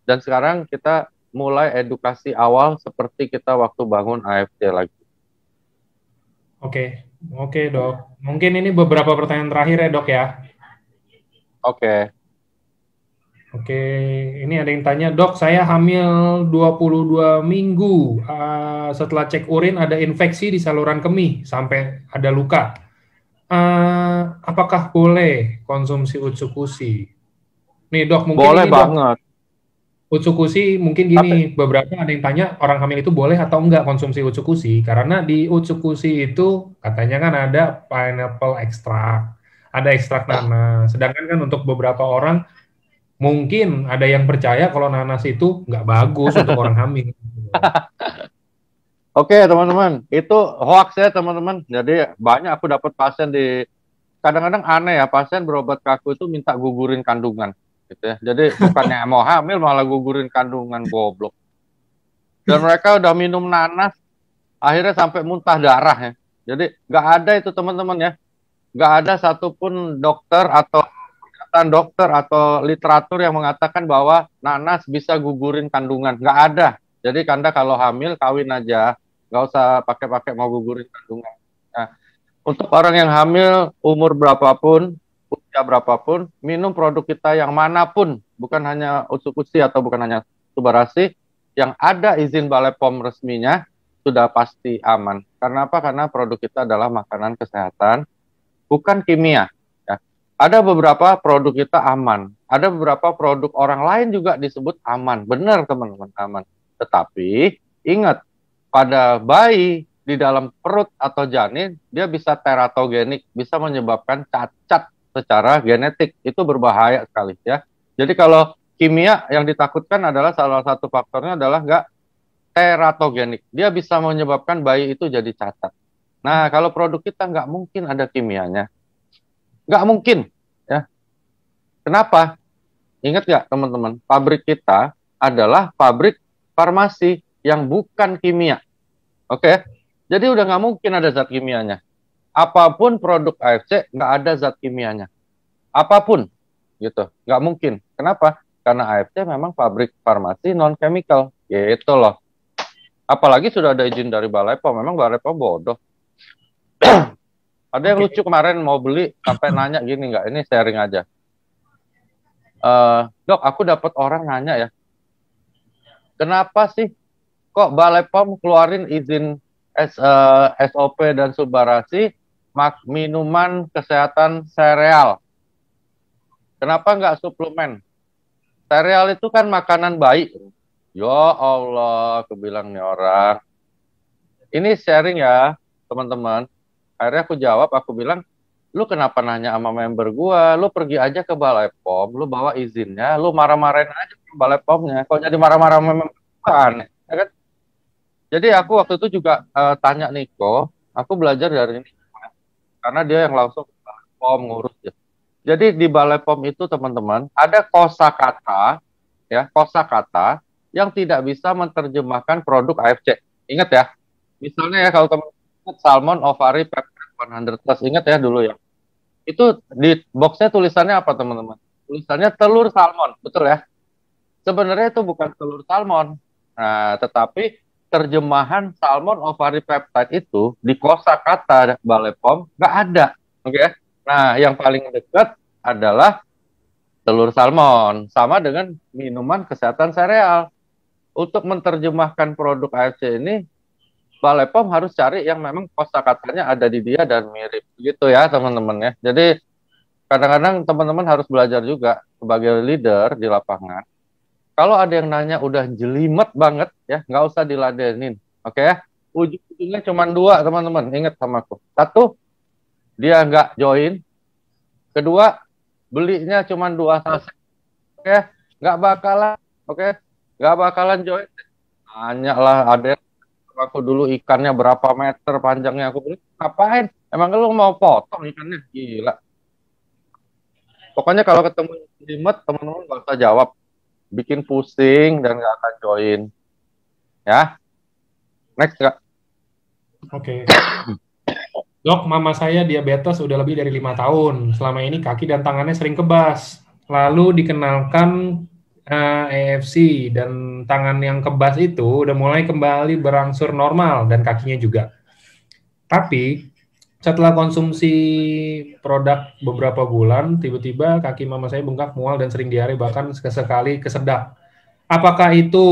dan sekarang kita mulai edukasi awal seperti kita waktu bangun AFC lagi. Oke, oke dok. Mungkin ini beberapa pertanyaan terakhir ya dok ya. Oke. Oke, ini ada yang tanya, dok saya hamil 22 minggu, setelah cek urin ada infeksi di saluran kemih, sampai ada luka. Apakah boleh konsumsi Utsukushi? Nih dok, mungkin Boleh ini banget. dok, Utsukushi mungkin gini, beberapa ada yang tanya orang hamil itu boleh atau enggak konsumsi Utsukushi, karena di Utsukushi itu katanya kan ada pineapple extract, ada ekstrak nanas, sedangkan kan untuk beberapa orang mungkin ada yang percaya kalau nanas itu nggak bagus untuk orang hamil. Oke teman-teman, itu hoax ya teman-teman. Jadi banyak aku dapat pasien kadang-kadang aneh ya, pasien berobat ke aku itu minta gugurin kandungan, gitu ya. Jadi bukannya mau hamil malah gugurin kandungan, goblok. Dan mereka udah minum nanas, akhirnya sampai muntah darah ya. Jadi nggak ada itu teman-teman ya, nggak ada satupun dokter atau literatur yang mengatakan bahwa nanas bisa gugurin kandungan. Nggak ada. Jadi Anda kalau hamil kawin aja, nggak usah pakai-pakai mau gugurin kandungan. Nah, untuk orang yang hamil umur berapapun, usia berapapun, minum produk kita yang manapun, bukan hanya Utsukushi atau bukan hanya Subarasi, yang ada izin Balai POM resminya, sudah pasti aman. Karena apa? Karena produk kita adalah makanan kesehatan, bukan kimia. Ya. Ada beberapa produk kita aman, ada beberapa produk orang lain juga disebut aman. Benar teman-teman, aman. Tetapi ingat, pada bayi di dalam perut atau janin, dia bisa teratogenik, bisa menyebabkan cacat secara genetik. Itu berbahaya sekali ya. Jadi kalau kimia yang ditakutkan adalah salah satu faktornya adalah nggak teratogenik. Dia bisa menyebabkan bayi itu jadi cacat. Nah, kalau produk kita nggak mungkin ada kimianya. Nggak mungkin. Ya. Kenapa? Ingat nggak teman-teman, pabrik kita adalah pabrik farmasi yang bukan kimia. Oke, jadi udah nggak mungkin ada zat kimianya. Apapun produk AFC nggak ada zat kimianya. Apapun, gitu, nggak mungkin. Kenapa? karena AFC memang pabrik farmasi non-chemical, gitu loh. Apalagi sudah ada izin dari Balai POM, memang Balai POM bodoh. Ada yang lucu kemarin mau beli, sampai nanya gini, nggak, ini sharing aja. Dok, aku dapat orang nanya ya, kenapa sih kok Balai POM keluarin izin SOP dan Subbarasi minuman kesehatan sereal? Kenapa nggak suplemen? Sereal itu kan makanan bayi. Ya Allah, aku bilang nih orang. Ini sharing ya, teman-teman. Akhirnya aku jawab, aku bilang, lu kenapa nanya sama member gua? Lu pergi aja ke Balai POM, lu bawa izinnya, lu marah-marahin aja ke Balai POM-nya. Kok jadi marah-marah sama member gua, aneh, ya kan? Jadi aku waktu itu juga tanya Niko, aku belajar dari ini karena dia yang langsung ke Balai POM ngurus ya. Jadi di Balai POM itu teman-teman ada kosakata ya, kosakata yang tidak bisa menerjemahkan produk AFC. Ingat ya. Misalnya ya kalau teman-teman salmon ovary peptide 100 plus, ingat ya dulu ya. Itu di boxnya tulisannya apa teman-teman? Tulisannya telur salmon, betul ya? Sebenarnya itu bukan telur salmon. Nah, tetapi terjemahan salmon ovary peptide itu di kosakata Balai POM nggak ada. Oke? Nah, yang paling dekat adalah telur salmon, sama dengan minuman kesehatan sereal. Untuk menerjemahkan produk AFC ini, Balai POM harus cari yang memang kosakatanya ada di dia dan mirip. Gitu ya, teman-teman ya. Jadi, kadang-kadang teman-teman harus belajar juga sebagai leader di lapangan. Kalau ada yang nanya udah jelimet banget, ya nggak usah diladenin. Oke ya? Ujung-ujungnya cuma dua, teman-teman. Ingat sama aku. Satu, dia nggak join. Kedua, belinya cuma 2 saset. Oke, nggak bakalan, oke, nggak bakalan join. Nanya lah, ada aku dulu ikannya berapa meter panjangnya, aku bilang, ngapain? Emang lu mau potong ikannya? Gila. Pokoknya kalau ketemu jelimet, teman-teman nggak usah jawab. Bikin pusing dan nggak akan join. Ya. Next, Kak. Oke. Dok, mama saya diabetes udah lebih dari 5 tahun. Selama ini kaki dan tangannya sering kebas. Lalu dikenalkan AFC dan tangan yang kebas itu udah mulai kembali berangsur normal dan kakinya juga. Tapi setelah konsumsi produk beberapa bulan, tiba-tiba kaki mama saya bengkak, mual, dan sering diare, bahkan sesekali kesedak. Apakah itu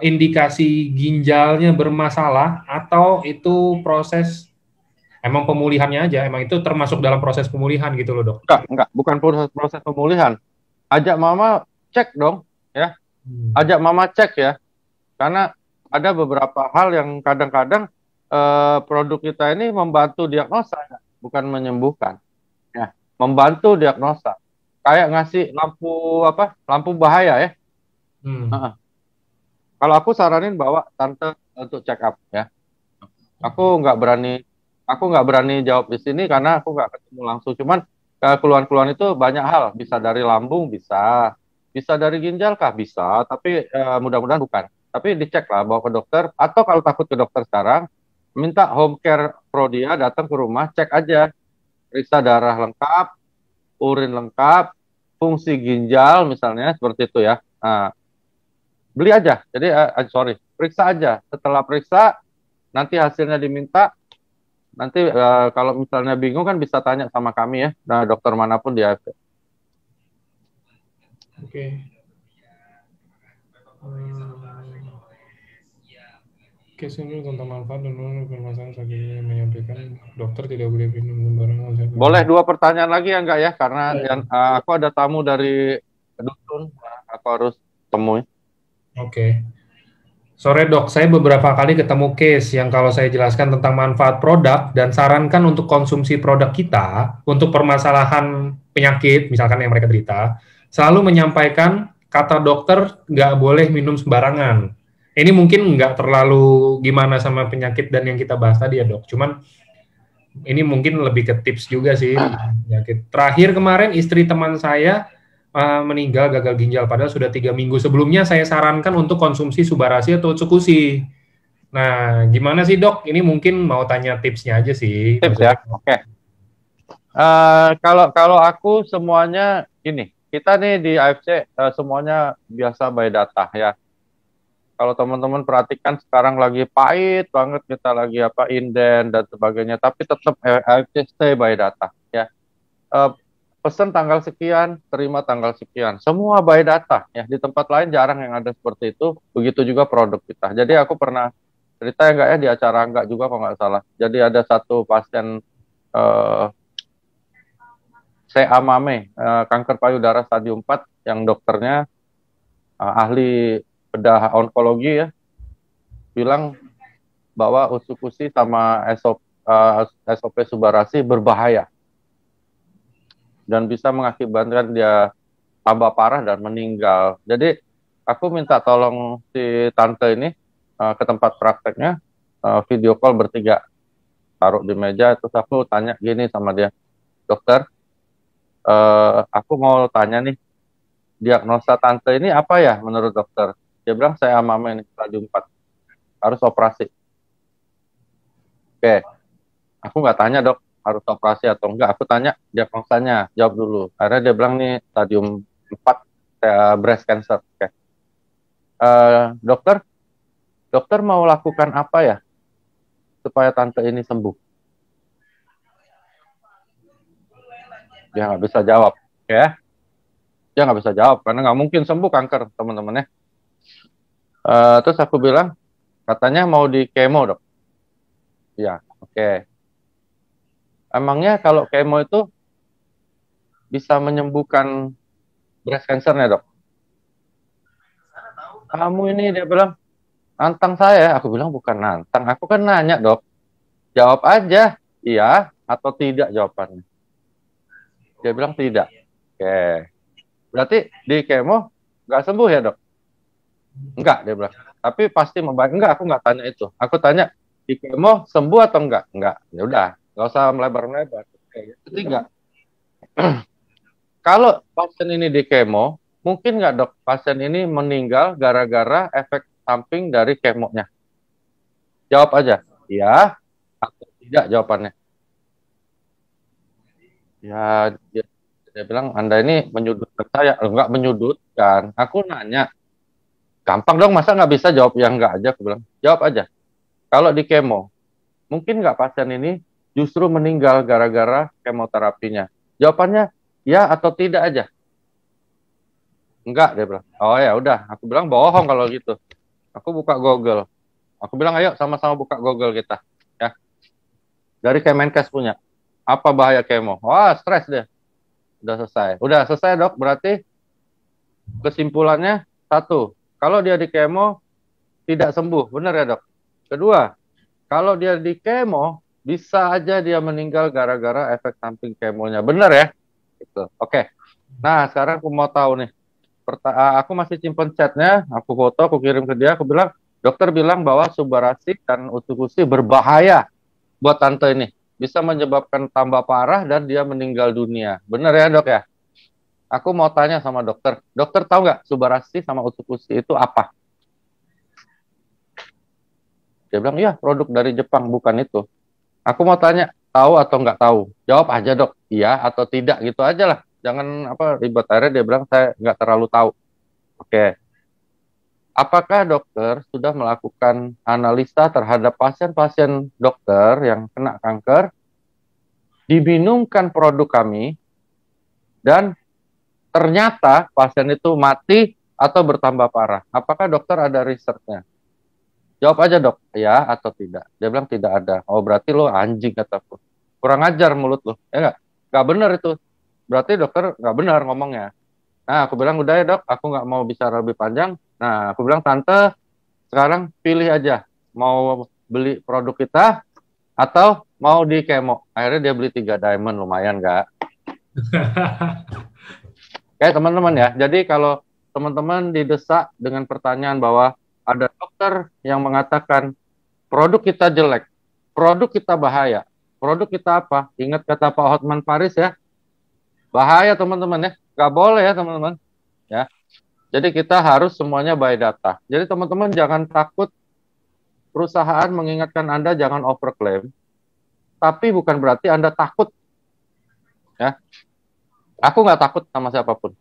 indikasi ginjalnya bermasalah atau itu proses emang pemulihannya aja, emang itu termasuk dalam proses pemulihan gitu loh, Dok? Enggak, bukan proses pemulihan. Ajak mama cek dong, ya. Ajak mama cek ya. Karena ada beberapa hal yang kadang-kadang produk kita ini membantu diagnosa, bukan menyembuhkan. Ya, membantu diagnosa. Kayak ngasih lampu bahaya ya. Kalau aku saranin bawa tante untuk check up ya. Aku nggak berani jawab di sini karena aku nggak ketemu langsung. Cuman keluhan-keluhan itu banyak hal. Bisa dari lambung, bisa dari ginjal kah, bisa. Tapi mudah-mudahan bukan. Tapi dicek lah, bawa ke dokter. Atau kalau takut ke dokter sekarang, minta home care pro dia datang ke rumah, cek aja, periksa darah lengkap, urin lengkap, fungsi ginjal misalnya seperti itu ya. Nah, beli aja. Jadi periksa aja. Setelah periksa, nanti hasilnya diminta. Nanti kalau misalnya bingung kan bisa tanya sama kami ya, nah, dokter manapun dia. Oke. Case ini tentang manfaat dan permasalahan sakit menyampaikan dokter tidak boleh minum sembarangan. Boleh 2 pertanyaan lagi ya enggak ya? Karena aku ada tamu dari dusun, aku harus temui. Oke. Sore dok, saya beberapa kali ketemu case yang kalau saya jelaskan tentang manfaat produk dan sarankan untuk konsumsi produk kita untuk permasalahan penyakit, misalkan yang mereka derita, selalu menyampaikan kata dokter nggak boleh minum sembarangan. Ini mungkin nggak terlalu gimana sama penyakit dan yang kita bahas tadi ya dok, cuman ini mungkin lebih ke tips juga sih. Penyakit. Terakhir kemarin istri teman saya meninggal gagal ginjal, padahal sudah 3 minggu sebelumnya saya sarankan untuk konsumsi Subbarasi atau Utsukushi. Nah, gimana sih dok? Ini mungkin mau tanya tipsnya aja sih. Tips ya, oke. Kalau aku semuanya ini, kita nih di AFC semuanya biasa by data ya. Kalau teman-teman perhatikan sekarang lagi pahit banget, kita lagi apa inden dan sebagainya, tapi tetap AFC stay by data ya. Eh, Pesan tanggal sekian, terima tanggal sekian, semua by data ya. Di tempat lain jarang yang ada seperti itu. Begitu juga produk kita. Jadi aku pernah cerita ya enggak ya di acara enggak juga kalau nggak salah. Jadi ada satu pasien eh, CA Mame, kanker payudara stadium 4 yang dokternya ahli bedah onkologi ya, bilang bahwa usukusi sama SOP Subarasi berbahaya dan bisa mengakibatkan dia tambah parah dan meninggal. Jadi aku minta tolong si tante ini ke tempat prakteknya, video call bertiga, taruh di meja, terus aku tanya gini sama dia, dokter, aku mau tanya nih, diagnosa tante ini apa ya menurut dokter? Dia bilang saya amame nih, stadium 4, harus operasi. Oke, aku nggak tanya dok harus operasi atau enggak, aku tanya diagnosanya, jawab dulu. Akhirnya dia bilang nih stadium 4 breast cancer. Oke. Dokter, dokter mau lakukan apa ya supaya tante ini sembuh? Dia nggak bisa jawab, ya. Dia nggak bisa jawab karena nggak mungkin sembuh kanker, teman-teman ya. Terus aku bilang, katanya mau di kemo dok. Ya, oke. Emangnya kalau kemo itu bisa menyembuhkan breast cancer-nya dok? Kamu ini, dia bilang, nantang saya. Aku bilang bukan nantang, aku kan nanya dok. Jawab aja, iya atau tidak jawabannya. Dia bilang tidak. Oke. Berarti di kemo nggak sembuh ya dok? Enggak, dia bilang. Tapi pasti membaik. Enggak, aku nggak tanya itu. Aku tanya, di kemo sembuh atau enggak? Enggak. Ya udah, nggak usah melebar-melebar. Ketiga, kalau pasien ini di kemo, mungkin nggak dok pasien ini meninggal gara-gara efek samping dari kemonya? Jawab aja, ya atau tidak jawabannya. Ya, dia bilang, Anda ini menyudutkan saya. Enggak menyudutkan. Aku nanya, gampang dong, masa nggak bisa jawab yang enggak aja? Aku bilang, jawab aja. Kalau di kemo, mungkin nggak pasien ini justru meninggal gara-gara kemoterapinya? Jawabannya, ya atau tidak aja. Enggak, dia bilang. Oh ya udah, aku bilang bohong kalau gitu. Aku buka Google. Aku bilang ayo sama-sama buka Google kita. Ya. Dari Kemenkes punya. Apa bahaya kemo? Wah, stres deh. Udah selesai. Udah selesai dok, berarti kesimpulannya satu. Kalau dia di kemo tidak sembuh, benar ya dok? Kedua, kalau dia di kemo bisa aja dia meninggal gara-gara efek samping kemonya. Benar ya? Gitu. Oke. Nah, sekarang aku mau tahu nih. Aku masih simpen chatnya, aku foto, aku kirim ke dia, aku bilang, dokter bilang bahwa Subarasi dan Utukusi berbahaya buat tante ini. Bisa menyebabkan tambah parah dan dia meninggal dunia. Benar ya dok ya? Aku mau tanya sama dokter. Dokter tahu nggak Subarasi sama Utukusi itu apa? Dia bilang, iya produk dari Jepang, bukan itu. Aku mau tanya, tahu atau nggak tahu? Jawab aja dok, iya atau tidak gitu aja lah. Jangan apa ribet. Akhirnya dia bilang, saya nggak terlalu tahu. Oke. Apakah dokter sudah melakukan analisa terhadap pasien-pasien dokter yang kena kanker, diminumkan produk kami, dan ternyata pasien itu mati atau bertambah parah? Apakah dokter ada risetnya? Jawab aja dok, ya atau tidak. Dia bilang tidak ada. Oh berarti lo anjing kataku. Kurang ajar mulut lo. Ya nggak? Nggak benar itu. Berarti dokter nggak benar ngomongnya. Nah aku bilang udah ya dok, aku nggak mau bicara lebih panjang. Nah aku bilang tante, sekarang pilih aja. Mau beli produk kita atau mau di kemo. Akhirnya dia beli 3 diamond, lumayan nggak? Kayak teman-teman ya. Jadi kalau teman-teman didesak dengan pertanyaan bahwa ada dokter yang mengatakan produk kita jelek, produk kita bahaya, produk kita apa? Ingat kata Pak Hotman Paris ya, bahaya teman-teman ya, nggak boleh ya teman-teman. Ya, jadi kita harus semuanya by data. Jadi teman-teman jangan takut perusahaan mengingatkan Anda jangan overclaim, tapi bukan berarti Anda takut. Ya, aku nggak takut sama siapapun.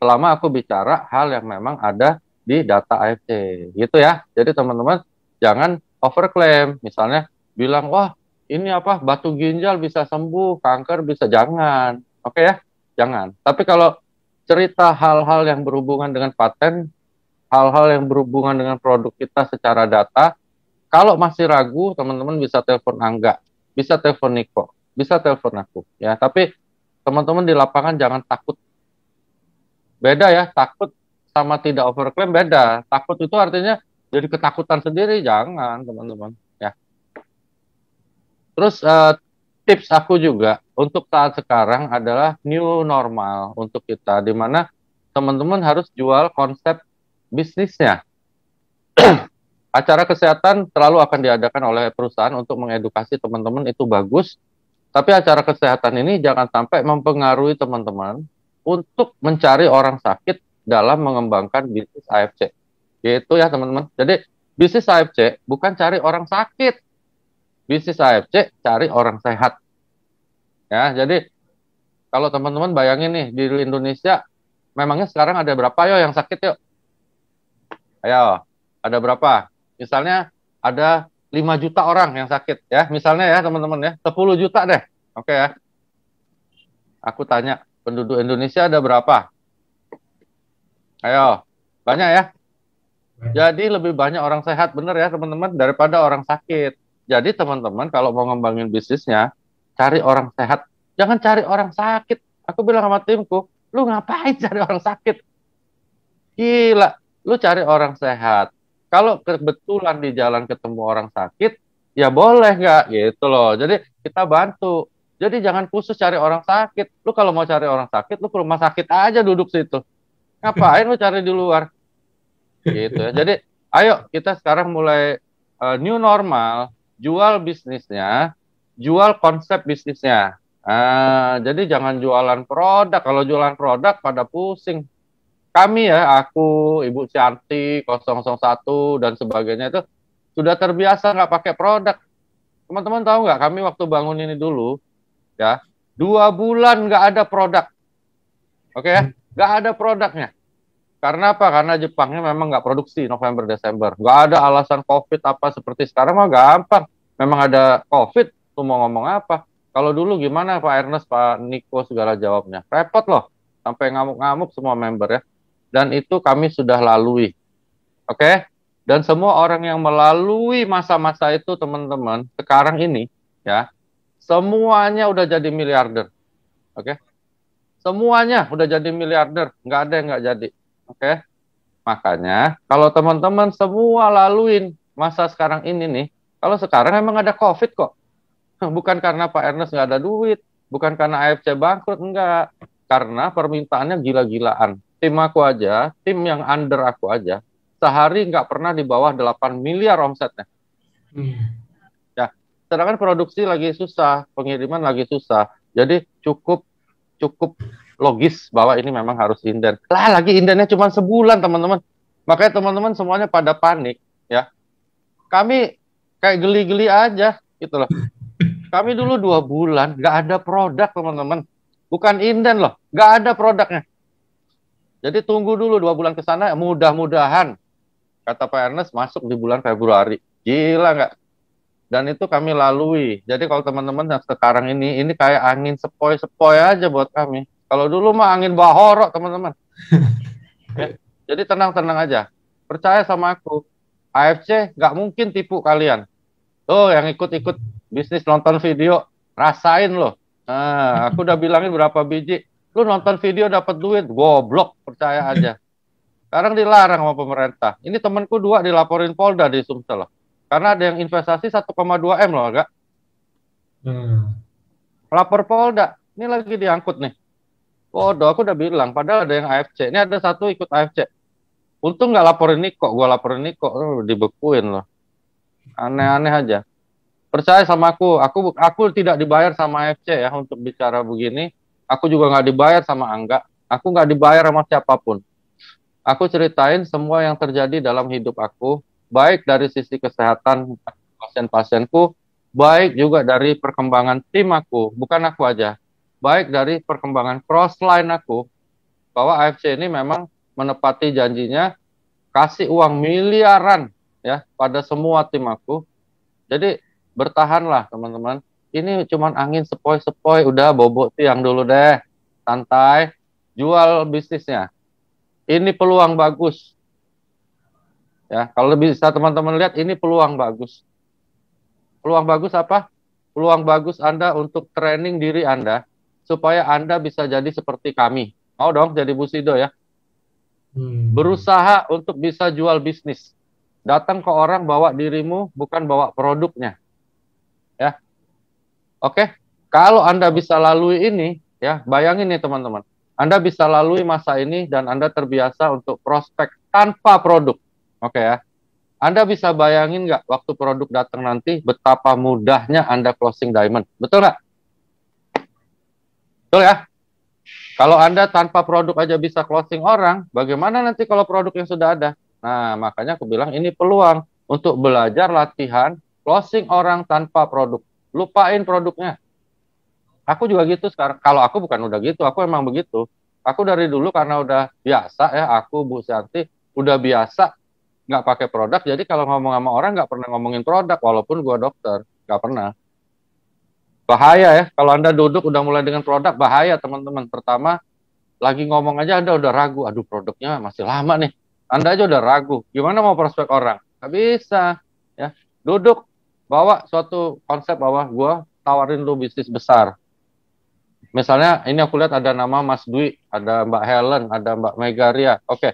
selama aku bicara hal yang memang ada di data AFC, gitu ya. Jadi teman-teman jangan overclaim, misalnya bilang, wah ini apa, batu ginjal bisa sembuh, kanker bisa, jangan. Oke ya, jangan. Tapi kalau cerita hal-hal yang berhubungan dengan paten, hal-hal yang berhubungan dengan produk kita secara data, kalau masih ragu, teman-teman bisa telepon Angga, bisa telepon Niko, bisa telepon aku. Ya, tapi teman-teman di lapangan jangan takut. Beda ya, takut sama tidak overclaim beda. Takut itu artinya jadi ketakutan sendiri, jangan teman-teman. Ya. Terus tips aku juga untuk saat sekarang adalah new normal untuk kita, di mana teman-teman harus jual konsep bisnisnya. Acara kesehatan selalu akan diadakan oleh perusahaan untuk mengedukasi teman-teman, itu bagus. Tapi acara kesehatan ini jangan sampai mempengaruhi teman-teman untuk mencari orang sakit dalam mengembangkan bisnis AFC. Gitu ya teman-teman. Jadi bisnis AFC bukan cari orang sakit. Bisnis AFC cari orang sehat. Ya, jadi kalau teman-teman bayangin nih di Indonesia, memangnya sekarang ada berapa yo yang sakit yuk? Ayo, ada berapa? Misalnya ada 5 juta orang yang sakit ya, misalnya ya teman-teman ya, 10 juta deh. Oke ya. Aku tanya, penduduk Indonesia ada berapa? Ayo, banyak ya? Jadi lebih banyak orang sehat, bener ya teman-teman, daripada orang sakit. Jadi teman-teman kalau mau ngembangin bisnisnya, cari orang sehat. Jangan cari orang sakit. Aku bilang sama timku, lu ngapain cari orang sakit? Gila, lu cari orang sehat. Kalau kebetulan di jalan ketemu orang sakit, ya boleh nggak gitu loh. Jadi kita bantu. Jadi jangan khusus cari orang sakit. Lu kalau mau cari orang sakit, lu ke rumah sakit aja duduk situ. Ngapain lu cari di luar? Gitu ya. Jadi ayo kita sekarang mulai new normal, jual bisnisnya, jual konsep bisnisnya. Jadi jangan jualan produk. Kalau jualan produk pada pusing. Kami ya, aku, Ibu Cianti, 001, dan sebagainya itu sudah terbiasa nggak pakai produk. Teman-teman tahu nggak, kami waktu bangun ini dulu, ya, 2 bulan nggak ada produk. Oke ya, nggak ada produknya. Karena apa? Karena Jepangnya memang nggak produksi November, Desember. Nggak ada alasan COVID apa seperti sekarang mah gampang. Memang ada COVID, tuh mau ngomong apa. Kalau dulu gimana Pak Ernest, Pak Niko segala jawabnya. Repot loh, sampai ngamuk-ngamuk semua member ya. Dan itu kami sudah lalui. Oke? Dan semua orang yang melalui masa-masa itu teman-teman, sekarang ini ya, semuanya udah jadi miliarder. Oke? Semuanya udah jadi miliarder, nggak ada yang nggak jadi. Oke? Makanya kalau teman-teman semua laluin masa sekarang ini nih, kalau sekarang emang ada COVID kok. Bukan karena Pak Ernest nggak ada duit, bukan karena AFC bangkrut, enggak. Karena permintaannya gila-gilaan. Tim aku aja, tim yang under aku aja, sehari nggak pernah di bawah 8 miliar omsetnya. Ya, sedangkan produksi lagi susah, pengiriman lagi susah. Jadi cukup logis bahwa ini memang harus inden. Lah, lagi indennya cuma sebulan, teman-teman. Makanya teman-teman semuanya pada panik, ya. Kami kayak geli-geli aja, gitu loh. Kami dulu 2 bulan nggak ada produk, teman-teman. Bukan inden loh, nggak ada produknya. Jadi tunggu dulu 2 bulan ke sana, mudah-mudahan, kata Pak Ernest, masuk di bulan Februari. Gila nggak? Dan itu kami lalui. Jadi kalau teman-teman yang sekarang ini kayak angin sepoi-sepoi aja buat kami. Kalau dulu mah angin bahorok, teman-teman. Ya. Jadi tenang-tenang aja. Percaya sama aku. AFC nggak mungkin tipu kalian. Tuh yang ikut-ikut bisnis nonton video, rasain loh. Nah, aku udah bilangin berapa biji. Lu nonton video dapat duit, goblok, percaya aja. Sekarang dilarang sama pemerintah. Ini temanku 2 dilaporin Polda di Sumsel. Karena ada yang investasi 1,2 M loh, agak. Lapor Polda. Ini lagi diangkut nih. Bodoh, aku udah bilang. Padahal ada yang AFC. Ini ada satu ikut AFC. Untung nggak laporin Niko. Gue laporin Niko, dibekuin loh. Aneh-aneh aja. Percaya sama aku tidak dibayar sama AFC ya untuk bicara begini. Aku juga nggak dibayar sama Angga. Aku nggak dibayar sama siapapun. Aku ceritain semua yang terjadi dalam hidup aku, baik dari sisi kesehatan pasien-pasienku, baik juga dari perkembangan tim aku, bukan aku aja, baik dari perkembangan crossline aku, bahwa AFC ini memang menepati janjinya kasih uang miliaran ya pada semua tim aku. Jadi bertahanlah teman-teman. Ini cuman angin sepoi-sepoi, udah bobok tiang dulu deh. Santai, jual bisnisnya. Ini peluang bagus. Ya, kalau bisa teman-teman lihat ini peluang bagus. Peluang bagus apa? Peluang bagus Anda untuk training diri Anda supaya Anda bisa jadi seperti kami. Mau dong jadi Busido ya? Berusaha untuk bisa jual bisnis. Datang ke orang bawa dirimu, bukan bawa produknya. Ya, oke. Kalau Anda bisa lalui ini, ya bayangin nih teman-teman. Anda bisa lalui masa ini dan Anda terbiasa untuk prospek tanpa produk. Oke ya. Anda bisa bayangin nggak waktu produk datang nanti betapa mudahnya Anda closing diamond. Betul nggak? Betul ya? Kalau Anda tanpa produk aja bisa closing orang, bagaimana nanti kalau produk yang sudah ada? Nah, makanya aku bilang ini peluang untuk belajar latihan closing orang tanpa produk. Lupain produknya. Aku juga gitu sekarang. Kalau aku bukan udah gitu, aku emang begitu. Aku dari dulu karena udah biasa ya, aku Bu Santi udah biasa nggak pakai produk. Jadi kalau ngomong sama orang nggak pernah ngomongin produk, walaupun gua dokter, nggak pernah. Bahaya ya, kalau Anda duduk udah mulai dengan produk, bahaya teman-teman. Pertama, lagi ngomong aja Anda udah ragu, aduh produknya masih lama nih. Anda aja udah ragu, gimana mau prospek orang? Nggak bisa. Ya, duduk, bawa suatu konsep bahwa gue tawarin lu bisnis besar. Misalnya ini aku lihat ada nama Mas Dwi, ada Mbak Helen, ada Mbak Megaria. Oke,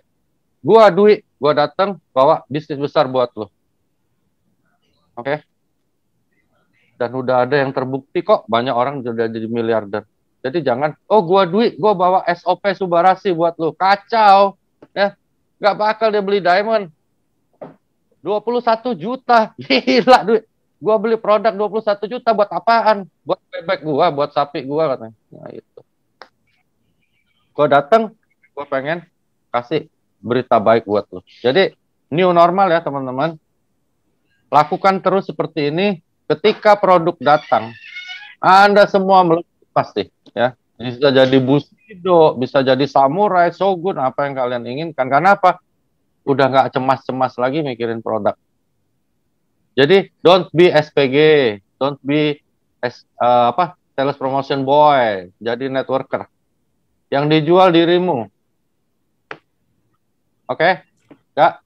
gue Dwi, gue datang bawa bisnis besar buat lu. Oke, dan udah ada yang terbukti kok, banyak orang sudah jadi miliarder. Jadi jangan, oh gua duit, gua bawa SOP Subarasi buat lu. Kacau. Ya, nggak bakal dia beli diamond. 21 juta. Gila duit. Gua beli produk 21 juta buat apaan? Buat bebek gua, buat sapi gua katanya. Nah, itu. Gua datang, gua pengen kasih berita baik buat lu. Jadi new normal ya teman-teman. Lakukan terus seperti ini. Ketika produk datang, Anda semua melepas pasti. Ya, bisa jadi Bushido, bisa jadi samurai, shogun, apa yang kalian inginkan. Karena apa? Udah nggak cemas-cemas lagi mikirin produk. Jadi don't be SPG, don't be sales promotion boy, jadi networker. Yang dijual dirimu. Oke? Kak?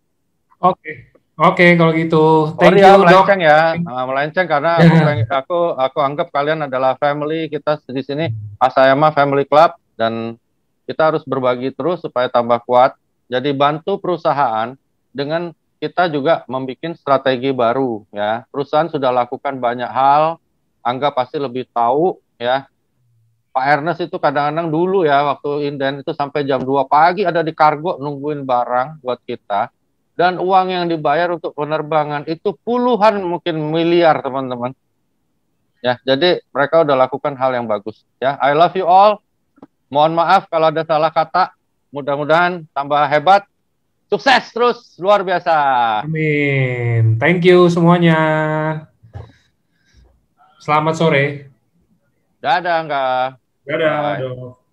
Oke. Oke, kalau gitu. Thank Sorry ya, you, Dok. melenceng ya. Melenceng karena aku anggap kalian adalah family. Kita di sini Asayama Family Club dan kita harus berbagi terus supaya tambah kuat. Jadi bantu perusahaan dengan kita juga membuat strategi baru ya. Perusahaan sudah lakukan banyak hal, Angga pasti lebih tahu ya. Pak Ernest itu kadang-kadang dulu ya waktu inden itu sampai jam 2 pagi ada di kargo nungguin barang buat kita. Dan uang yang dibayar untuk penerbangan itu puluhan mungkin miliar teman-teman. Ya, jadi mereka udah lakukan hal yang bagus. Ya, I love you all. Mohon maaf kalau ada salah kata. Mudah-mudahan tambah hebat. Sukses terus, luar biasa. Amin. Thank you semuanya. Selamat sore. Dadah, enggak. Dadah, Bye. Dok.